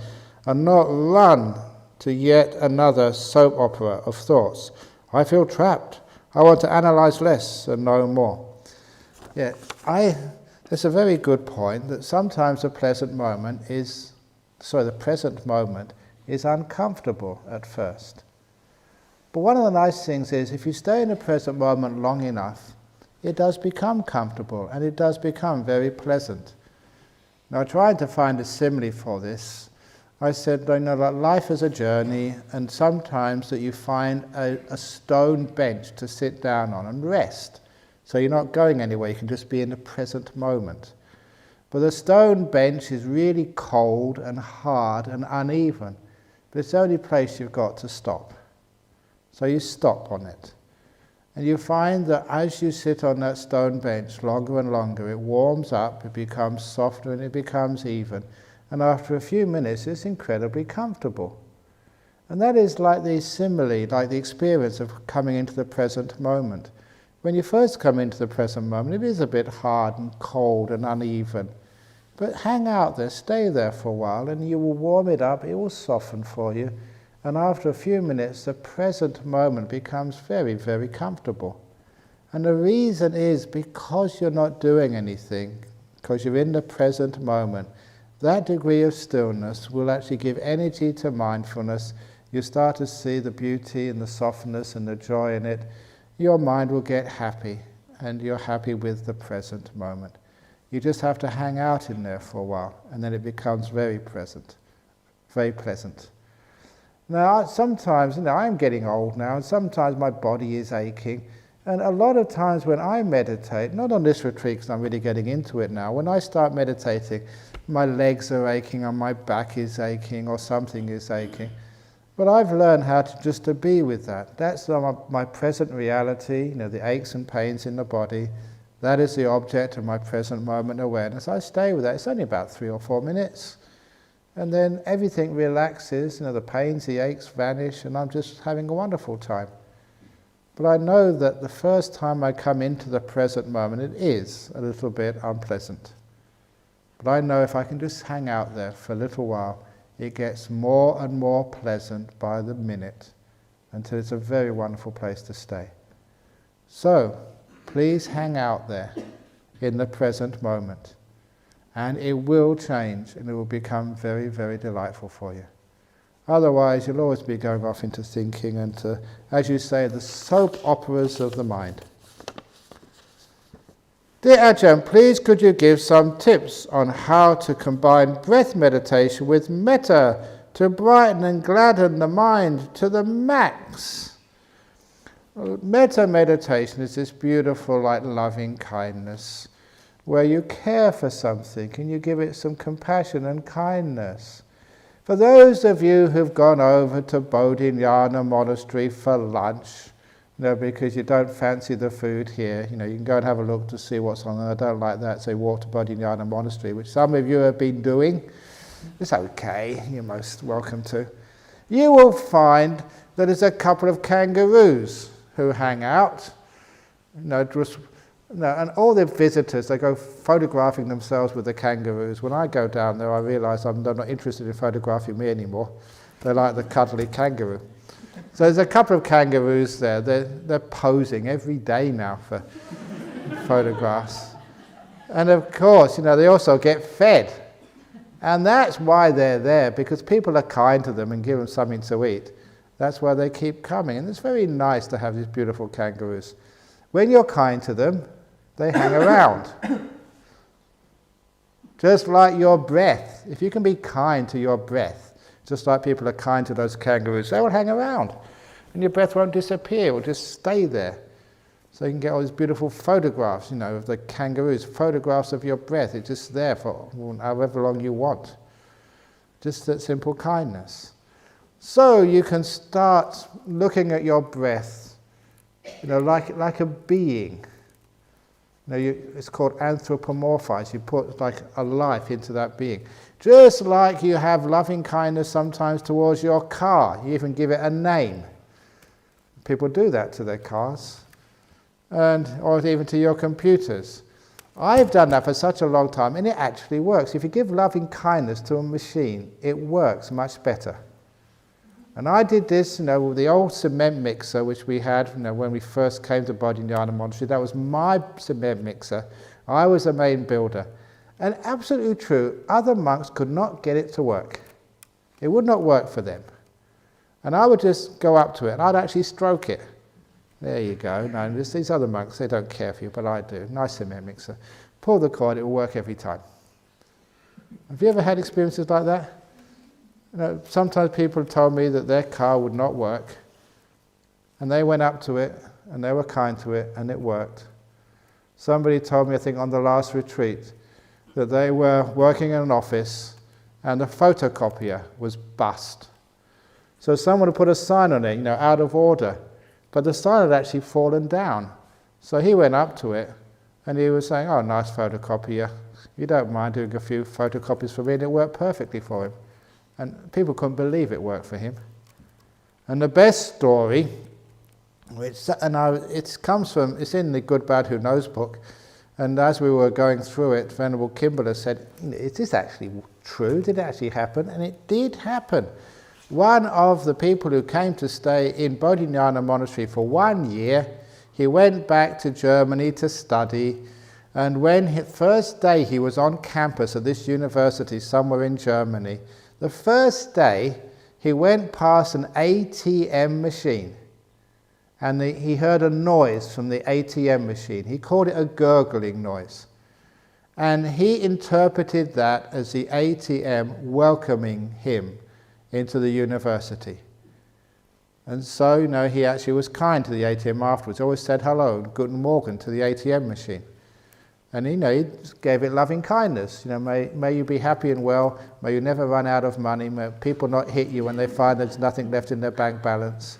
and not run to yet another soap opera of thoughts? I feel trapped. I want to analyze less and know more. Yeah, that's a very good point, that sometimes the present moment is uncomfortable at first. But one of the nice things is, if you stay in the present moment long enough, it does become comfortable and it does become very pleasant. Now, trying to find a simile for this, I said, that life is a journey, and sometimes that you find a stone bench to sit down on and rest. So you're not going anywhere, you can just be in the present moment. But the stone bench is really cold and hard and uneven, but it's the only place you've got to stop. So you stop on it. And you find that as you sit on that stone bench longer and longer, it warms up, it becomes softer and it becomes even. And after a few minutes, it's incredibly comfortable. And that is like the simile, like the experience of coming into the present moment. When you first come into the present moment, it is a bit hard and cold and uneven. But hang out there, stay there for a while, and you will warm it up, it will soften for you. And after a few minutes, the present moment becomes very, very comfortable. And the reason is because you're not doing anything, because you're in the present moment. That degree of stillness will actually give energy to mindfulness. You start to see the beauty and the softness and the joy in it. Your mind will get happy, and you're happy with the present moment. You just have to hang out in there for a while, and then it becomes very present, very pleasant. Now, sometimes, I'm getting old now, and sometimes my body is aching. And a lot of times when I meditate, not on this retreat because I'm really getting into it now, when I start meditating, my legs are aching, or my back is aching, or something is aching. But I've learned how to be with that. That's my present reality, the aches and pains in the body. That is the object of my present moment awareness. I stay with that. It's only about 3 or 4 minutes. And then everything relaxes, the pains, the aches vanish, and I'm just having a wonderful time. But I know that the first time I come into the present moment, it is a little bit unpleasant. But I know if I can just hang out there for a little while, it gets more and more pleasant by the minute, until it's a very wonderful place to stay. So, please hang out there in the present moment. And it will change, and it will become very, very delightful for you. Otherwise, you'll always be going off into thinking and to, as you say, the soap operas of the mind. Dear Ajahn, please could you give some tips on how to combine breath meditation with metta to brighten and gladden the mind to the max? Well, metta meditation is this beautiful, loving kindness, where you care for something and you give it some compassion and kindness. For those of you who've gone over to Bodhinyana Monastery for lunch, because you don't fancy the food here, you can go and have a look to see what's on there. I don't like that, so you walk to Bodhinyana Monastery, which some of you have been doing. It's okay, you're most welcome to. You will find that there's a couple of kangaroos who hang out, and all the visitors, they go photographing themselves with the kangaroos. When I go down there, I realise they're not interested in photographing me anymore. They like the cuddly kangaroo. So there's a couple of kangaroos there. They're posing every day now for photographs. And of course, they also get fed. And that's why they're there, because people are kind to them and give them something to eat. That's why they keep coming. And it's very nice to have these beautiful kangaroos. When you're kind to them, they hang around. Just like your breath. If you can be kind to your breath, just like people are kind to those kangaroos, they will hang around. And your breath won't disappear, it will just stay there. So you can get all these beautiful photographs, of the kangaroos, photographs of your breath. It's just there for however long you want. Just that simple kindness. So you can start looking at your breath, like a being. It's called anthropomorphize. You put like a life into that being. Just like you have loving kindness sometimes towards your car. You even give it a name. People do that to their cars. Or even to your computers. I've done that for such a long time, and it actually works. If you give loving kindness to a machine, it works much better. And I did this, with the old cement mixer which we had, when we first came to Bodhinyana Monastery. That was my cement mixer. I was the main builder. And absolutely true, other monks could not get it to work. It would not work for them. And I would just go up to it and I'd actually stroke it. There you go. No, these other monks, they don't care for you, but I do. Nice cement mixer. Pull the cord, it will work every time. Have you ever had experiences like that? Sometimes people told me that their car would not work, and they went up to it, and they were kind to it, and it worked. Somebody told me, I think on the last retreat, that they were working in an office and the photocopier was bust. So someone had put a sign on it, out of order. But the sign had actually fallen down. So he went up to it and he was saying, "Oh, nice photocopier. You don't mind doing a few photocopies for me?" And it worked perfectly for him. And people couldn't believe it worked for him. And the best story, it's in the Good, Bad, Who Knows book. And as we were going through it, Venerable Kimberler said, "Is this actually true? Did it actually happen?" And it did happen. One of the people who came to stay in Bodhinyana Monastery for 1 year, he went back to Germany to study, and when first day he was on campus at this university somewhere in Germany, the first day he went past an ATM machine, and he heard a noise from the ATM machine. He called it a gurgling noise. And he interpreted that as the ATM welcoming him into the university. And so, he actually was kind to the ATM afterwards. Always said hello, guten Morgen, to the ATM machine. And he gave it loving kindness. May you be happy and well. May you never run out of money. May people not hit you when they find there's nothing left in their bank balance.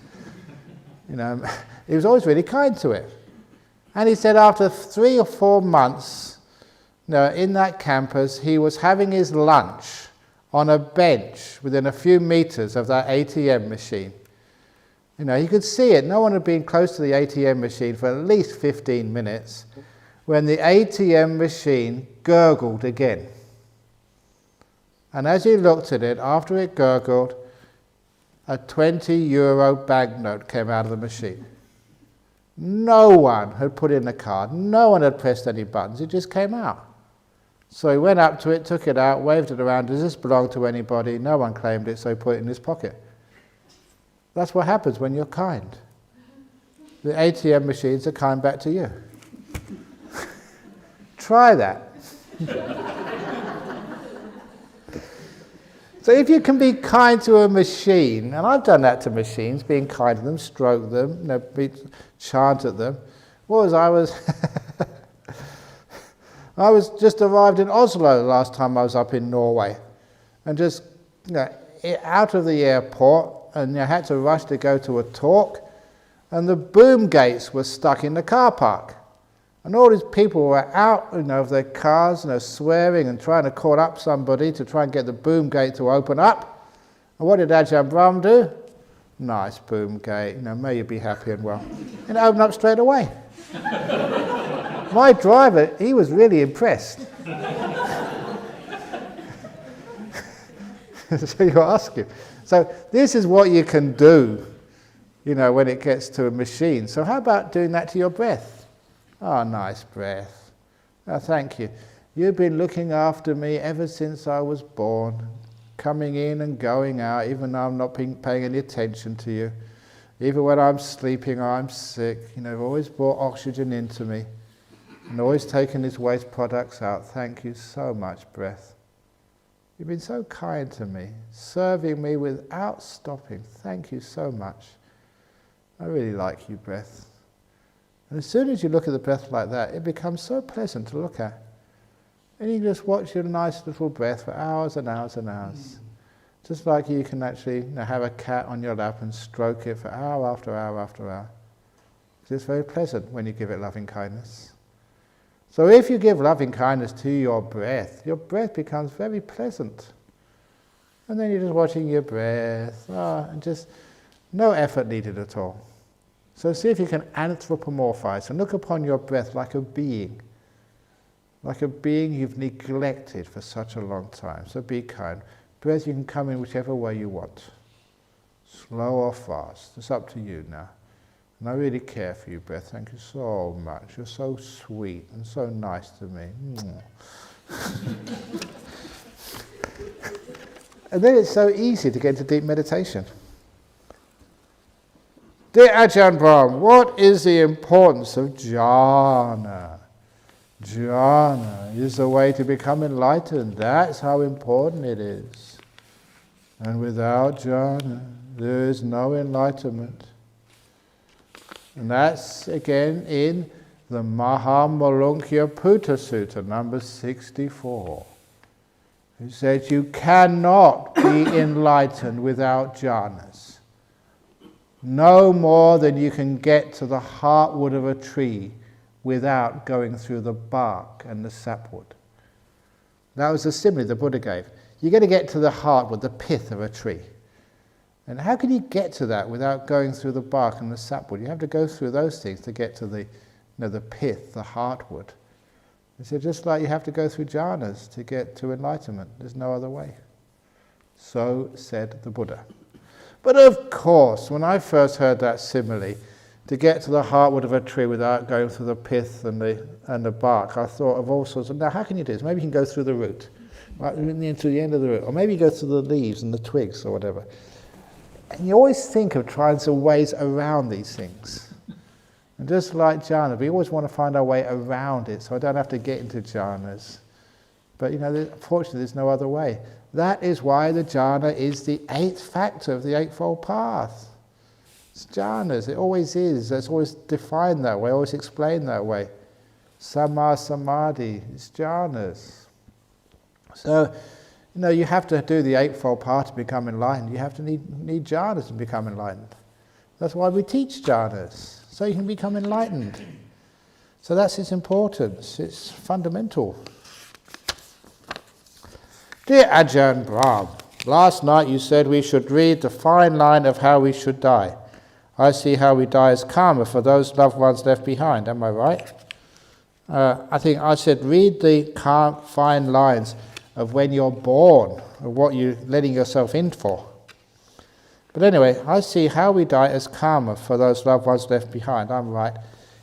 He was always really kind to it. And he said after 3 or 4 months, in that campus, he was having his lunch on a bench within a few meters of that ATM machine. He could see it. No one had been close to the ATM machine for at least 15 minutes when the ATM machine gurgled again. And as he looked at it, after it gurgled, a 20-euro banknote came out of the machine. No one had put in a card. No one had pressed any buttons. It just came out. So he went up to it, took it out, waved it around. Does this belong to anybody? No one claimed it, so he put it in his pocket. That's what happens when you're kind. The ATM machines are kind back to you. Try that. So if you can be kind to a machine, and I've done that to machines, being kind to them, stroke them, chant at them. I was just arrived in Oslo last time I was up in Norway, and just out of the airport, and I had to rush to go to a talk, and the boom gates were stuck in the car park, and all these people were out of their cars, swearing and trying to call up somebody to try and get the boom gate to open up. And what did Ajahn Brahm do? Nice boom gate, may you be happy and well. And it opened up straight away. My driver, he was really impressed. So you ask him. So this is what you can do, when it gets to a machine. So how about doing that to your breath? Oh, nice breath. Oh, thank you. You've been looking after me ever since I was born, coming in and going out, even though I'm not paying any attention to you. Even when I'm sleeping or I'm sick, you've always brought oxygen into me and always taken these waste products out. Thank you so much, breath. You've been so kind to me, serving me without stopping. Thank you so much. I really like you, breath. And as soon as you look at the breath like that, it becomes so pleasant to look at. And you can just watch your nice little breath for hours and hours and hours. Just like you can actually have a cat on your lap and stroke it for hour after hour after hour. It's very pleasant when you give it loving kindness. So if you give loving kindness to your breath becomes very pleasant. And then you're just watching your breath, and just no effort needed at all. So see if you can anthropomorphize and look upon your breath like a being you've neglected for such a long time. So be kind. Breath, you can come in whichever way you want. Slow or fast, it's up to you now. And I really care for you, breath. Thank you so much. You're so sweet and so nice to me. And then it's so easy to get into deep meditation. Dear Ajahn Brahm, what is the importance of jhana? Jhana is the way to become enlightened. That's how important it is. And without jhana, there is no enlightenment. And that's, again, in the Mahamolunkhya Putta Sutta, number 64. It says you cannot be enlightened without jhanas. No more than you can get to the heartwood of a tree without going through the bark and the sapwood. That was the simile the Buddha gave. You're going to get to the heartwood, the pith of a tree. And how can you get to that without going through the bark and the sapwood? You have to go through those things to get to the pith, the heartwood. He said, just like you have to go through jhanas to get to enlightenment. There's no other way. So said the Buddha. But of course, when I first heard that simile, to get to the heartwood of a tree without going through the pith and the bark, I thought of all sorts of, now how can you do this? Maybe you can go through the root, right to the end of the root, or maybe you go through the leaves and the twigs or whatever. And you always think of trying some ways around these things. And just like jhana, we always want to find our way around it, so I don't have to get into jhanas. But fortunately, there's no other way. That is why the jhana is the eighth factor of the Eightfold Path. It's jhanas, it always is. It's always defined that way, always explained that way. Samma samadhi, it's jhanas. So, you have to do the Eightfold Path to become enlightened. You have to need jhanas to become enlightened. That's why we teach jhanas, so you can become enlightened. So that's its importance, it's fundamental. Dear Ajahn Brahm, last night you said we should read the fine line of how we should die. I see how we die as karma for those loved ones left behind. Am I right? I think I said read the fine lines of when you're born, of what you're letting yourself in for. But anyway, I see how we die as karma for those loved ones left behind. I'm right.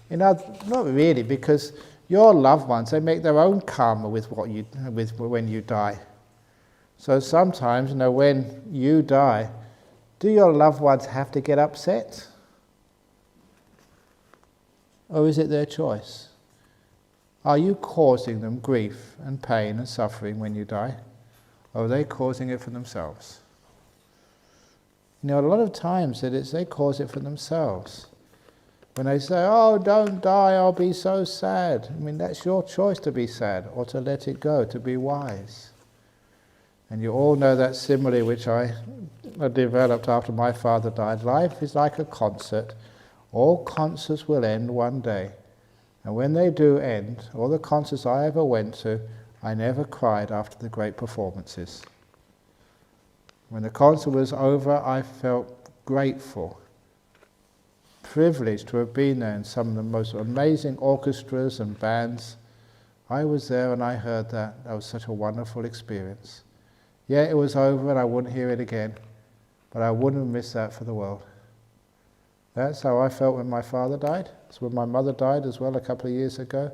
Not really, because your loved ones, they make their own karma with when you die. So sometimes, when you die, do your loved ones have to get upset? Or is it their choice? Are you causing them grief and pain and suffering when you die? Or are they causing it for themselves? A lot of times they cause it for themselves. When they say, oh, don't die, I'll be so sad. That's your choice to be sad or to let it go, to be wise. And you all know that simile which I developed after my father died. Life is like a concert. All concerts will end one day. And when they do end, all the concerts I ever went to, I never cried after the great performances. When the concert was over, I felt grateful, privileged to have been there in some of the most amazing orchestras and bands. I was there and I heard that. That was such a wonderful experience. Yeah, it was over and I wouldn't hear it again, but I wouldn't miss that for the world. That's how I felt when my father died. It's when my mother died as well a couple of years ago.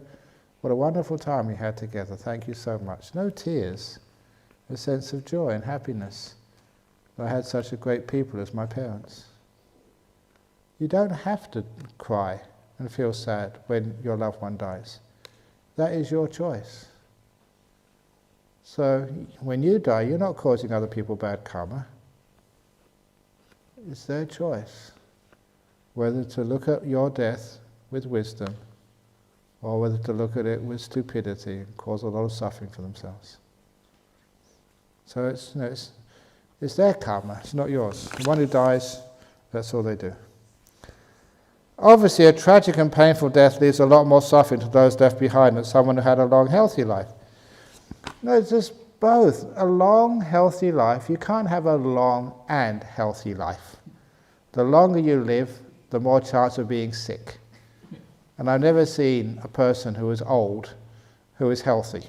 What a wonderful time we had together. Thank you so much. No tears, a sense of joy and happiness. I had such a great people as my parents. You don't have to cry and feel sad when your loved one dies. That is your choice. So when you die, you're not causing other people bad karma. It's their choice whether to look at your death with wisdom or whether to look at it with stupidity and cause a lot of suffering for themselves. So it's their karma, it's not yours. The one who dies, that's all they do. Obviously, a tragic and painful death leaves a lot more suffering to those left behind than someone who had a long, healthy life. No, it's just both. A long, healthy life, you can't have a long and healthy life. The longer you live, the more chance of being sick. And I've never seen a person who is old who is healthy.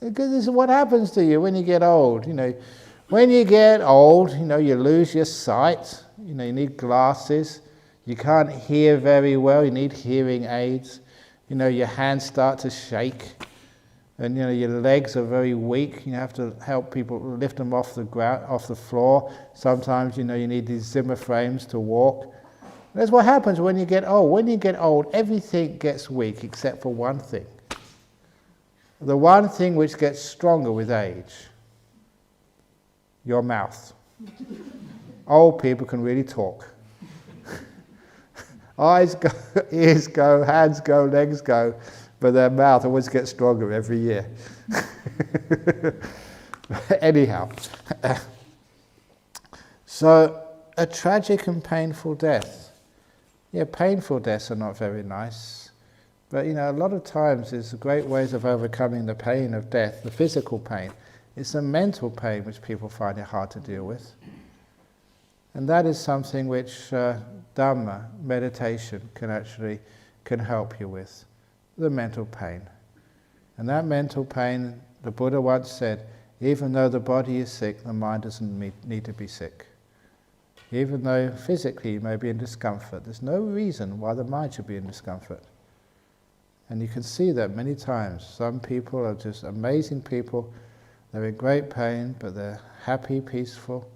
Because this is what happens to you when you get old. When you get old, you lose your sight. You need glasses. You can't hear very well. You need hearing aids. Your hands start to shake. And your legs are very weak. You have to help people lift them off the ground, off the floor. Sometimes you need these Zimmer frames to walk. That's what happens when you get old. When you get old, everything gets weak except for one thing. The one thing which gets stronger with age: your mouth. Old people can really talk. Eyes go, ears go, hands go, legs go, but their mouth always gets stronger every year. Anyhow, so a tragic and painful death. Yeah, painful deaths are not very nice, but a lot of times there's great ways of overcoming the pain of death, the physical pain. It's the mental pain which people find it hard to deal with. And that is something which Dhamma, meditation, can help you with, the mental pain. And that mental pain, the Buddha once said, even though the body is sick, the mind doesn't need to be sick. Even though physically you may be in discomfort, there's no reason why the mind should be in discomfort. And you can see that many times. Some people are just amazing people. They're in great pain, but they're happy, peaceful.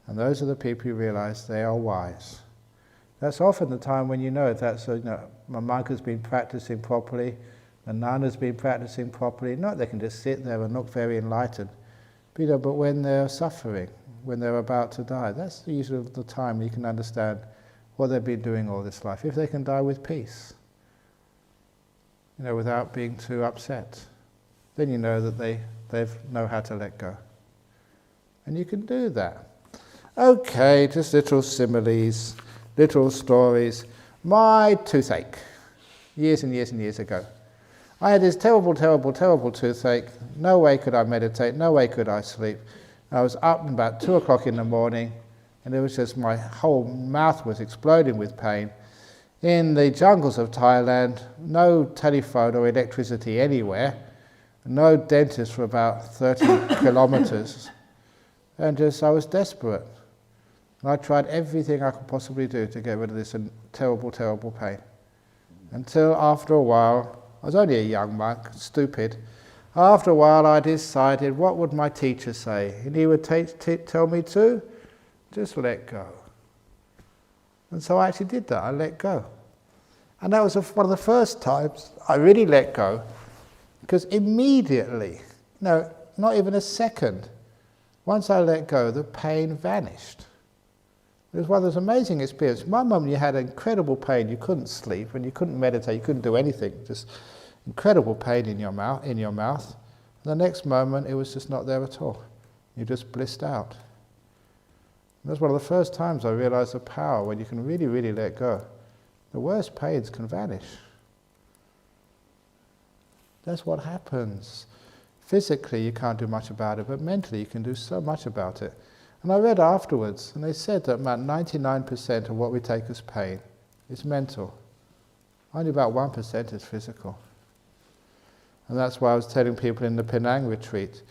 And those are the people you realize they are wise. That's often the time when you know that's a monk has been practicing properly, a nun has been practicing properly. Not they can just sit there and look very enlightened, but when they're suffering, when they're about to die, that's usually the time you can understand what they've been doing all this life. If they can die with peace, without being too upset, then you know that they know how to let go. And you can do that. Okay, just little similes, little stories. My toothache, years and years and years ago. I had this terrible, terrible, terrible toothache. No way could I meditate, no way could I sleep. I was up about 2 o'clock in the morning, and it was just my whole mouth was exploding with pain. In the jungles of Thailand, no telephone or electricity anywhere, no dentist for about 30 kilometers, and I was desperate. And I tried everything I could possibly do to get rid of this terrible, terrible pain. Until after a while, I was only a young monk, stupid. After a while I decided, what would my teacher say? And he would tell me to just let go. And so I actually did that, I let go. And that was one of the first times I really let go, because immediately, not even a second, once I let go, the pain vanished. It was one of those amazing experiences. One moment you had incredible pain, you couldn't sleep, and you couldn't meditate, you couldn't do anything, just incredible pain in your mouth. And the next moment, it was just not there at all. You just blissed out. And that's one of the first times I realized the power when you can really, really let go. The worst pains can vanish. That's what happens. Physically, you can't do much about it, but mentally, you can do so much about it. And I read afterwards, and they said that about 99% of what we take as pain is mental. Only about 1% is physical. And that's why I was telling people in the Penang retreat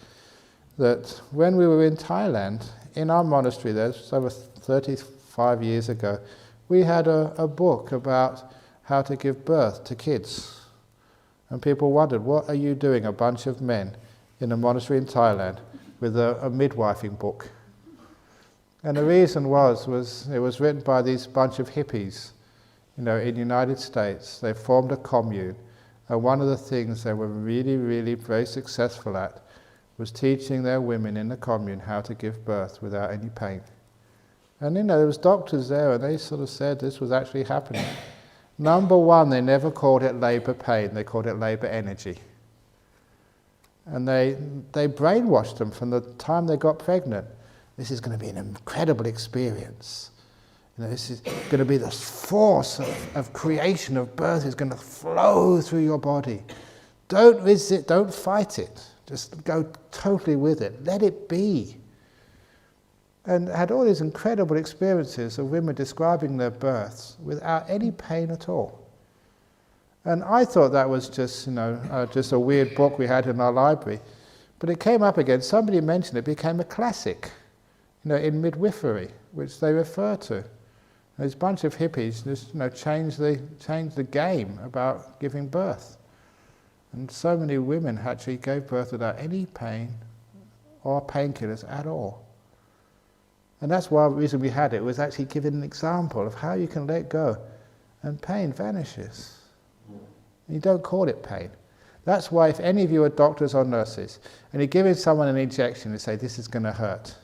that when we were in Thailand, in our monastery there, over 35 years ago, we had a book about how to give birth to kids. And people wondered, what are you doing, a bunch of men in a monastery in Thailand with a midwifing book? And the reason was it was written by these bunch of hippies, in the United States. They formed a commune, and one of the things they were really, really very successful at was teaching their women in the commune how to give birth without any pain. And there was doctors there, and they sort of said this was actually happening. Number one, they never called it labour pain, they called it labour energy. And they brainwashed them from the time they got pregnant. This is going to be an incredible experience. This is going to be the force of creation, of birth is going to flow through your body. Don't resist, don't fight it. Just go totally with it. Let it be. And had all these incredible experiences of women describing their births without any pain at all. And I thought that was just a weird book we had in our library. But it came up again, somebody mentioned it, became a classic, in midwifery, which they refer to. This bunch of hippies just changed the game about giving birth. And so many women actually gave birth without any pain or painkillers at all. And that's why the reason we had it was actually giving an example of how you can let go and pain vanishes. You don't call it pain. That's why if any of you are doctors or nurses and you're giving someone an injection and say, this is going to hurt.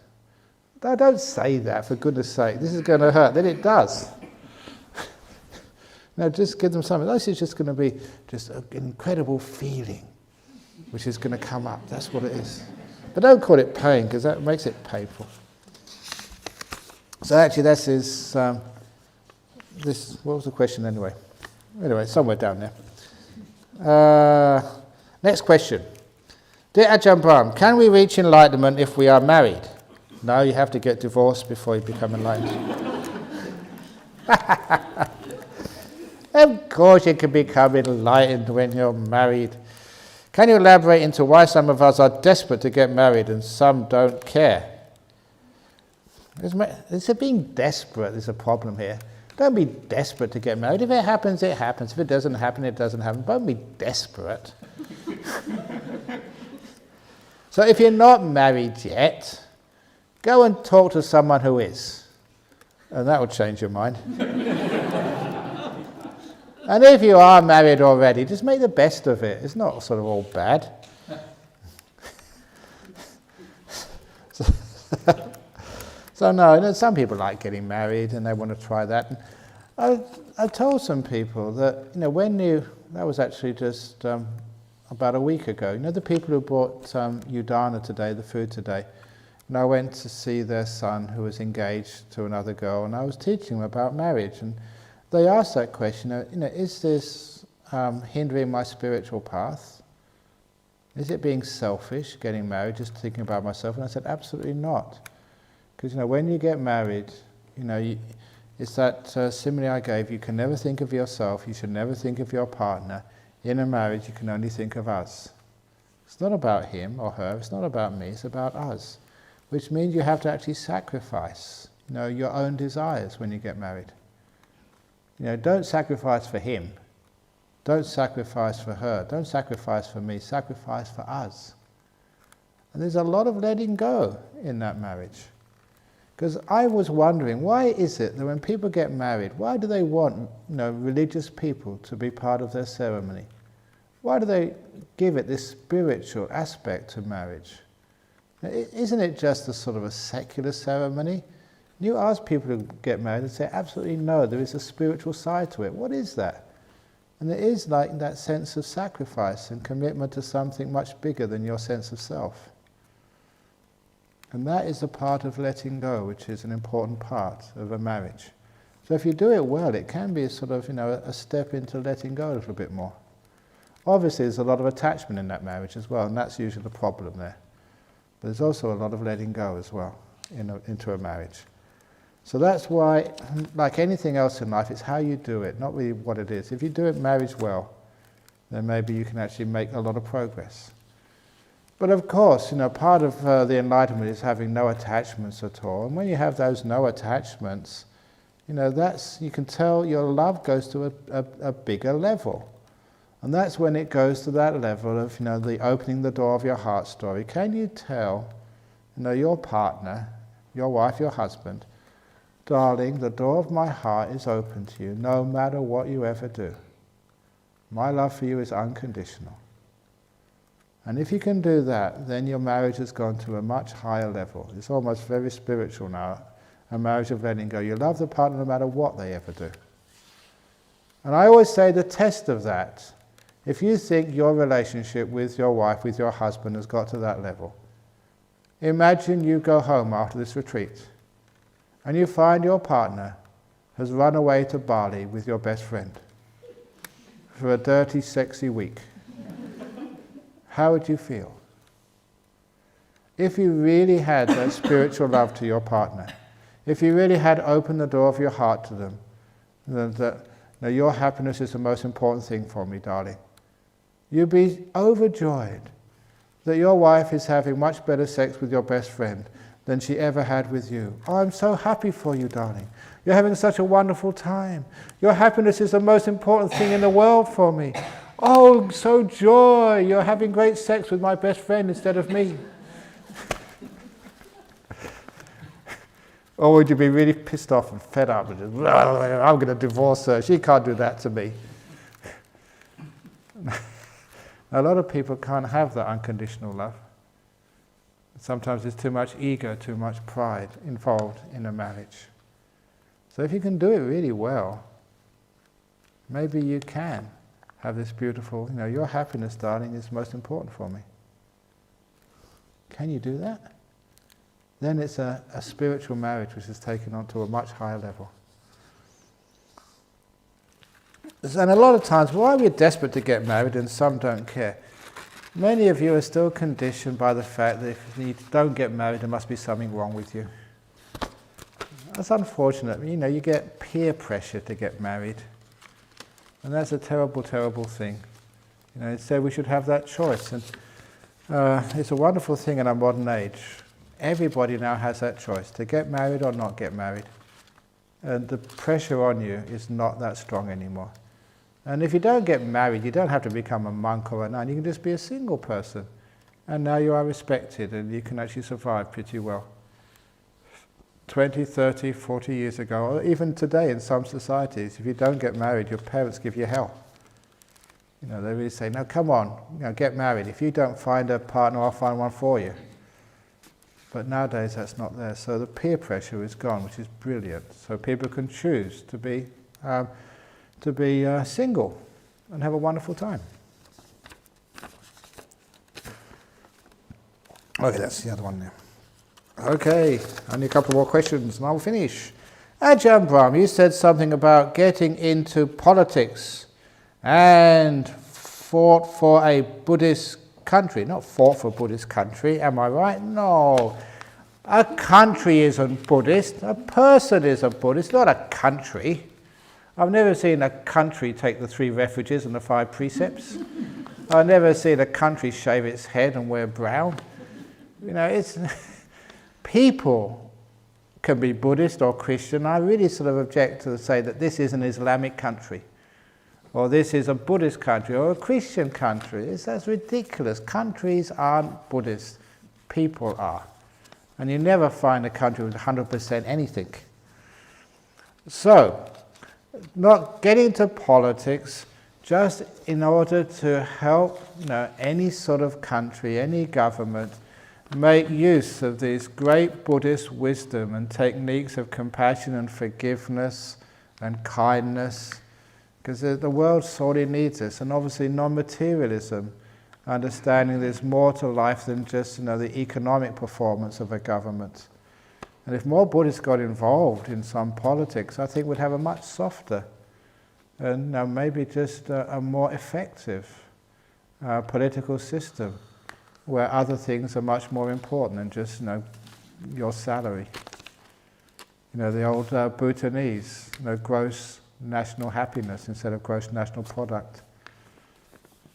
Don't say that, for goodness sake. This is going to hurt. Then it does. Just give them something. This is just going to be just an incredible feeling, which is going to come up. That's what it is. But don't call it pain, because that makes it painful. So actually, this is this. What was the question anyway? Anyway, somewhere down there. Next question. Dear Ajahn Brahm, can we reach enlightenment if we are married? No, you have to get divorced before you become enlightened. Of course you can become enlightened when you're married. Can you elaborate into why some of us are desperate to get married and some don't care? It's being desperate is a problem here. Don't be desperate to get married. If it happens, it happens. If it doesn't happen, it doesn't happen. Don't be desperate. So if you're not married yet, go and talk to someone who is. And that will change your mind. And if you are married already, just make the best of it. It's not sort of all bad. So no, some people like getting married and they want to try that. And I've told some people that, that was actually just about a week ago. The people who brought udana today, the food today, and I went to see their son who was engaged to another girl, and I was teaching them about marriage. And they asked that question, is this hindering my spiritual path? Is it being selfish, getting married, just thinking about myself? And I said, absolutely not. Because, when you get married, it's that simile I gave, you can never think of yourself, you should never think of your partner. In a marriage, you can only think of us. It's not about him or her, it's not about me, it's about us. Which means you have to actually sacrifice, your own desires when you get married. Don't sacrifice for him. Don't sacrifice for her. Don't sacrifice for me. Sacrifice for us. And there's a lot of letting go in that marriage. Because I was wondering, why is it that when people get married, why do they want religious people to be part of their ceremony? Why do they give it this spiritual aspect to marriage? Isn't it just a sort of a secular ceremony? You ask people who get married and say, absolutely no, there is a spiritual side to it. What is that? And there is like that sense of sacrifice and commitment to something much bigger than your sense of self. And that is a part of letting go, which is an important part of a marriage. So if you do it well, it can be a sort of, a step into letting go a little bit more. Obviously, there's a lot of attachment in that marriage as well, and that's usually the problem there. But there's also a lot of letting go as well into a marriage. So that's why, like anything else in life, it's how you do it, not really what it is. If you do it marriage well, then maybe you can actually make a lot of progress. But of course, part of the enlightenment is having no attachments at all. And when you have those no attachments, you can tell your love goes to a bigger level. And that's when it goes to that level of, the opening the door of your heart story. Can you tell, your partner, your wife, your husband, darling, the door of my heart is open to you, no matter what you ever do. My love for you is unconditional. And if you can do that, then your marriage has gone to a much higher level. It's almost very spiritual now, a marriage of letting go. You love the partner no matter what they ever do. And I always say the test of that, if you think your relationship with your wife, with your husband has got to that level, imagine you go home after this retreat and you find your partner has run away to Bali with your best friend for a dirty, sexy week. How would you feel? If you really had that spiritual love to your partner, if you really had opened the door of your heart to them, that your happiness is the most important thing for me, darling, you'd be overjoyed that your wife is having much better sex with your best friend than she ever had with you. Oh, I'm so happy for you, darling. You're having such a wonderful time. Your happiness is the most important thing in the world for me. Oh, so joy, you're having great sex with my best friend instead of me. Or would you be really pissed off and fed up and just, I'm going to divorce her, she can't do that to me. A lot of people can't have that unconditional love. Sometimes there's too much ego, too much pride involved in a marriage. So if you can do it really well, maybe you can have this beautiful, your happiness, darling, is most important for me. Can you do that? Then it's a spiritual marriage which is taken on to a much higher level. And a lot of times, why we're desperate to get married and some don't care, many of you are still conditioned by the fact that if you don't get married, there must be something wrong with you. That's unfortunate. You get peer pressure to get married. And that's a terrible, terrible thing. Instead we should have that choice. And it's a wonderful thing in our modern age. Everybody now has that choice, to get married or not get married. And the pressure on you is not that strong anymore. And if you don't get married, you don't have to become a monk or a nun. You can just be a single person. And now you are respected and you can actually survive pretty well. 20, 30, 40 years ago, or even today in some societies, if you don't get married, your parents give you hell. They really say, no, come on, get married. If you don't find a partner, I'll find one for you. But nowadays that's not there. So the peer pressure is gone, which is brilliant. So people can choose to be single and have a wonderful time. Okay, that's the other one now. Okay, only a couple more questions and I'll finish. Ajahn Brahm, you said something about getting into politics and fought for a Buddhist country. Not fought for a Buddhist country, am I right? No. A country isn't Buddhist. A person is a Buddhist, not a country. I've never seen a country take the 3 refuges and the 5 precepts. I've never seen a country shave its head and wear brown. It's... People can be Buddhist or Christian. I really sort of object to say that this is an Islamic country, or this is a Buddhist country, or a Christian country. That's ridiculous. Countries aren't Buddhist. People are. And you never find a country with 100% anything. So, not getting into politics just in order to help any sort of country, any government, make use of these great Buddhist wisdom and techniques of compassion and forgiveness and kindness, because the world sorely needs this. And obviously non-materialism, understanding there's more to life than just the economic performance of a government. And if more Buddhists got involved in some politics, I think we'd have a much softer and maybe just a more effective political system, where other things are much more important than just your salary. The old Bhutanese, gross national happiness instead of gross national product.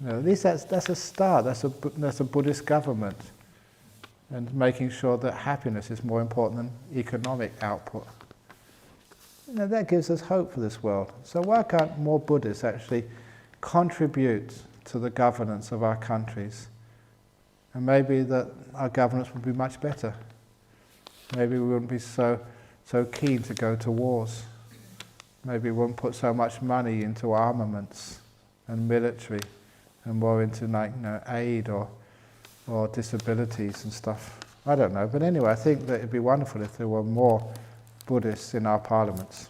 At least that's a start. That's a Buddhist government, and making sure that happiness is more important than economic output. That gives us hope for this world. So why can't more Buddhists actually contribute to the governance of our countries? And maybe that our governance would be much better. Maybe we wouldn't be so keen to go to wars. Maybe we wouldn't put so much money into armaments and military, and more into aid or disabilities and stuff. I don't know, but anyway, I think that it'd be wonderful if there were more Buddhists in our parliaments.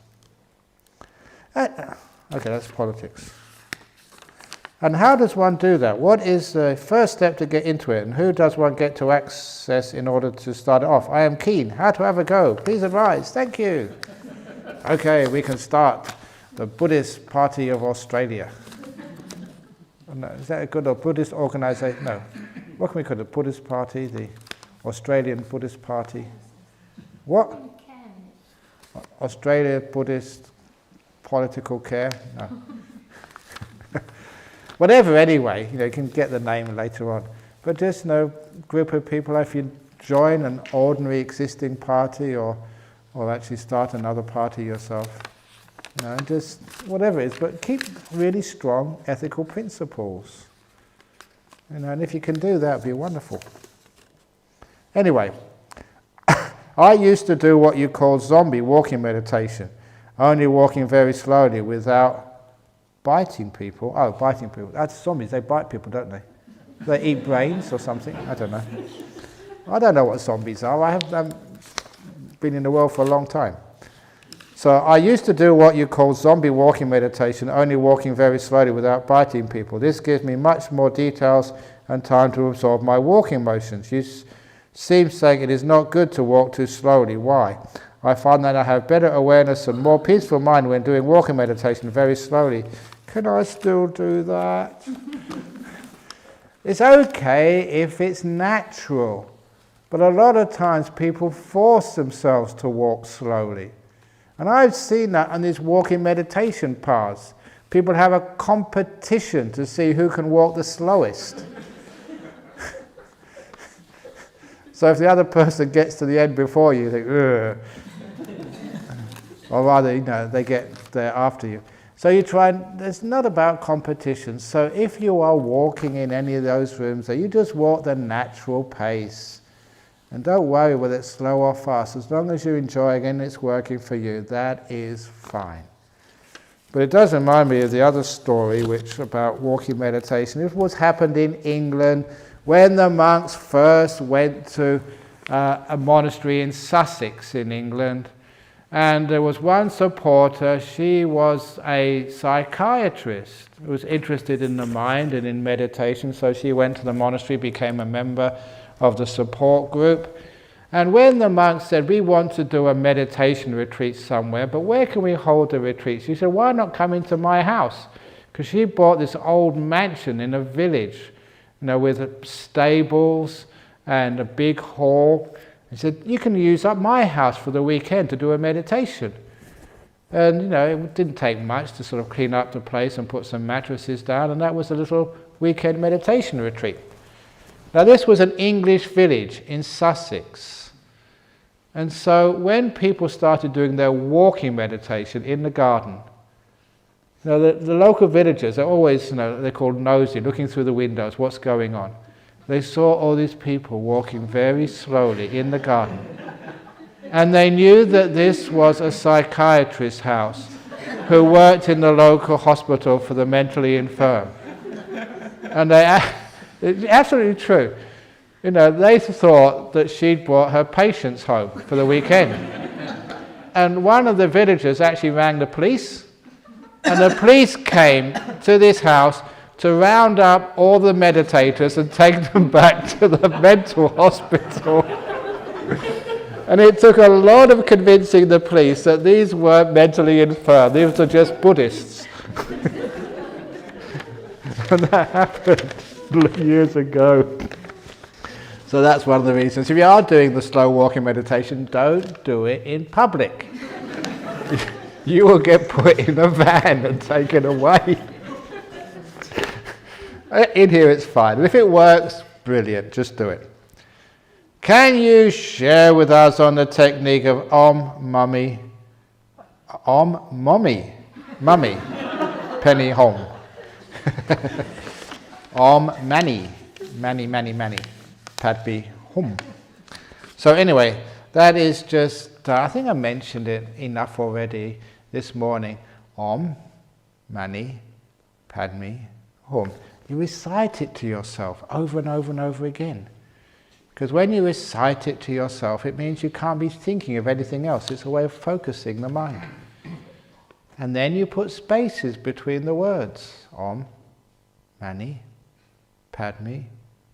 Okay, that's politics. And how does one do that? What is the first step to get into it? And who does one get to access in order to start it off? I am keen. How to have a go? Please advise. Thank you. Okay, we can start. The Buddhist Party of Australia. No, is that a good or Buddhist organisation? No. What can we call it? The Buddhist Party, the Australian Buddhist Party. What? Australia Buddhist Political Care? No. Whatever, anyway, you can get the name later on. But just group of people, if you join an ordinary existing party or actually start another party yourself, just whatever it is, but keep really strong ethical principles. And if you can do that, it'd be wonderful. Anyway, I used to do what you call zombie walking meditation, only walking very slowly without biting people. Oh, biting people. That's zombies. They bite people, don't they? They eat brains or something. I don't know. I don't know what zombies are. I haven't been in the world for a long time. So I used to do what you call zombie walking meditation, only walking very slowly without biting people. This gives me much more details and time to absorb my walking motions. You seem saying it is not good to walk too slowly. Why? I find that I have better awareness and more peaceful mind when doing walking meditation very slowly. Can I still do that? It's okay if it's natural, but a lot of times people force themselves to walk slowly. And I've seen that on these walking meditation paths. People have a competition to see who can walk the slowest. So if the other person gets to the end before you, you think, ugh. Or rather, they get there after you. So you try, it's not about competition. So if you are walking in any of those rooms, you just walk the natural pace. And don't worry whether it's slow or fast. As long as you're enjoying it and it's working for you, that is fine. But it does remind me of the other story which about walking meditation. It was happened in England when the monks first went to a monastery in Sussex in England. And there was one supporter. She was a psychiatrist who was interested in the mind and in meditation. So she went to the monastery, became a member of the support group. And when the monks said, we want to do a meditation retreat somewhere, but where can we hold the retreat? She said, why not come into my house? Because she bought this old mansion in a village, with stables and a big hall. She said, you can use up my house for the weekend to do a meditation. And, it didn't take much to sort of clean up the place and put some mattresses down, and that was a little weekend meditation retreat. Now this was an English village in Sussex. And so when people started doing their walking meditation in the garden, the local villagers are always, they're called nosy, looking through the windows, what's going on. They saw all these people walking very slowly in the garden. And they knew that this was a psychiatrist's house who worked in the local hospital for the mentally infirm. And it's absolutely true. They thought that she'd brought her patients home for the weekend. And one of the villagers actually rang the police, and the police came to this house to round up all the meditators and take them back to the mental hospital. And it took a lot of convincing the police that these weren't mentally infirm, these were just Buddhists. And that happened years ago. So that's one of the reasons. If you are doing the slow walking meditation, don't do it in public. You will get put in a van and taken away. In here it's fine. And if it works, brilliant, just do it. Can you share with us on the technique of mummy, penny home. Mani, padbi hum. So anyway, that is just, I think I mentioned it enough already this morning. Mani, padmi hum. You recite it to yourself over and over and over again. Because when you recite it to yourself, it means you can't be thinking of anything else. It's a way of focusing the mind. And then you put spaces between the words. Mani, padmi,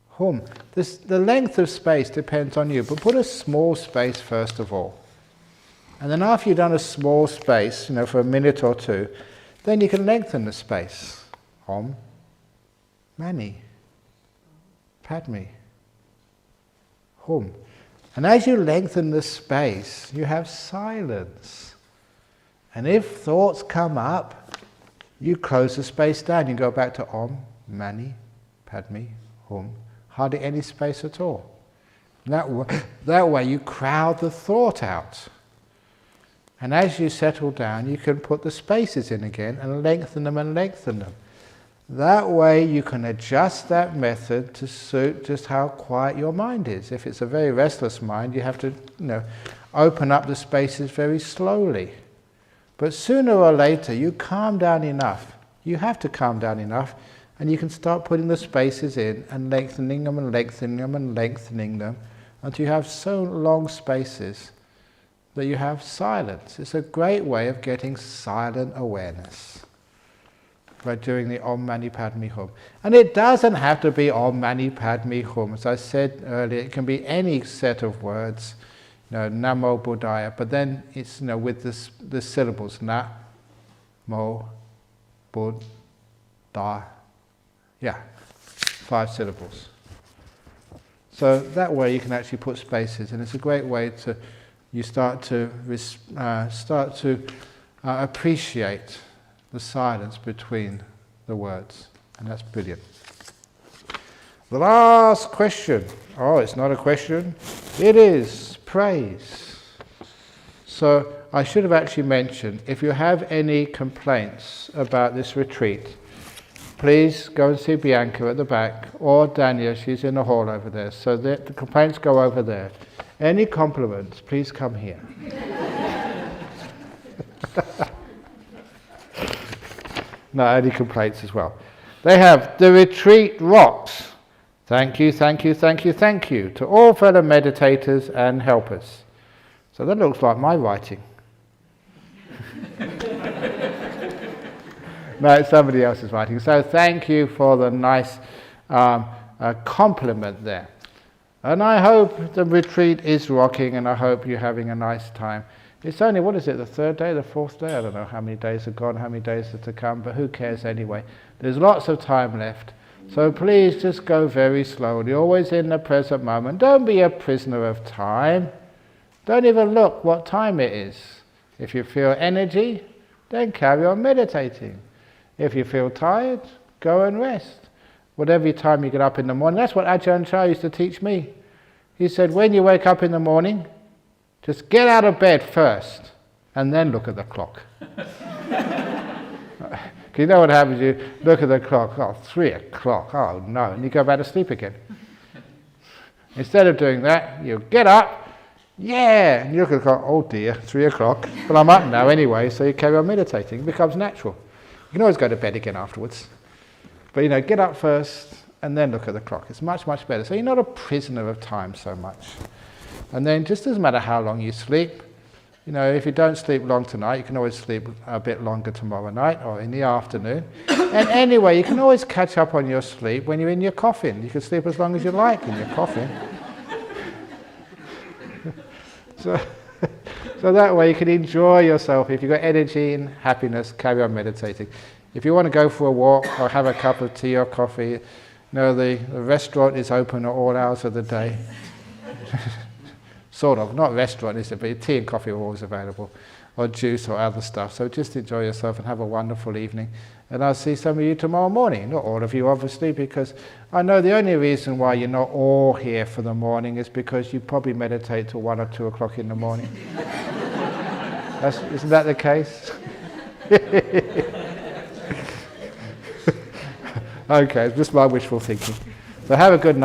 hum. The length of space depends on you, but put a small space first of all. And then after you've done a small space, for a minute or two, then you can lengthen the space. Mani, padmi, hum. And as you lengthen the space, you have silence. And if thoughts come up, you close the space down. You go back to mani, padmi, hum. Hardly any space at all. That way you crowd the thought out. And as you settle down, you can put the spaces in again and lengthen them and lengthen them. That way you can adjust that method to suit just how quiet your mind is. If it's a very restless mind, you have to open up the spaces very slowly. But sooner or later you calm down enough. You have to calm down enough, and you can start putting the spaces in and lengthening them and lengthening them and lengthening them until you have so long spaces that you have silence. It's a great way of getting silent awareness by doing the Om Mani Padme Hum. And it doesn't have to be Om Mani Padme Hum. As I said earlier, it can be any set of words, Namo Buddhaya, but then it's with the syllables, Na, Mo, Bud, Da. Yeah, 5 syllables. So that way you can actually put spaces, and it's a great way to start to appreciate the silence between the words, and that's brilliant. The last question. Oh, it's not a question. It is praise. So I should have actually mentioned, if you have any complaints about this retreat, please go and see Bianca at the back, or Dania, she's in the hall over there. So the complaints go over there. Any compliments, please come here. No, any complaints as well. They have, the retreat rocks. Thank you, thank you, thank you, thank you to all fellow meditators and helpers. So that looks like my writing. No, it's somebody else's writing. So thank you for the nice compliment there. And I hope the retreat is rocking, and I hope you're having a nice time. It's only, what is it, the 3rd day, the 4th day? I don't know how many days are gone, how many days are to come, but who cares anyway? There's lots of time left. So please just go very slowly, always in the present moment. Don't be a prisoner of time. Don't even look what time it is. If you feel energy, then carry on meditating. If you feel tired, go and rest. Whatever time you get up in the morning. That's what Ajahn Chah used to teach me. He said, when you wake up in the morning, just get out of bed first, and then look at the clock. You know what happens? You look at the clock, 3 o'clock, oh no, and you go back to sleep again. Instead of doing that, you get up, yeah, and you look at the clock, oh dear, 3 o'clock, but I'm up now anyway, so you carry on meditating. It becomes natural. You can always go to bed again afterwards. But get up first, and then look at the clock. It's much, much better. So you're not a prisoner of time so much. And then just doesn't matter how long you sleep. If you don't sleep long tonight, you can always sleep a bit longer tomorrow night or in the afternoon. And anyway, you can always catch up on your sleep when you're in your coffin. You can sleep as long as you like in your coffin. So that way you can enjoy yourself. If you've got energy and happiness, carry on meditating. If you want to go for a walk or have a cup of tea or coffee, the restaurant is open at all hours of the day. Sort of, not restaurant, is it? But tea and coffee are always available, or juice or other stuff. So just enjoy yourself and have a wonderful evening. And I'll see some of you tomorrow morning. Not all of you, obviously, because I know the only reason why you're not all here for the morning is because you probably meditate till 1 or 2 o'clock in the morning. Isn't that the case? Okay, it's just my wishful thinking. So have a good night.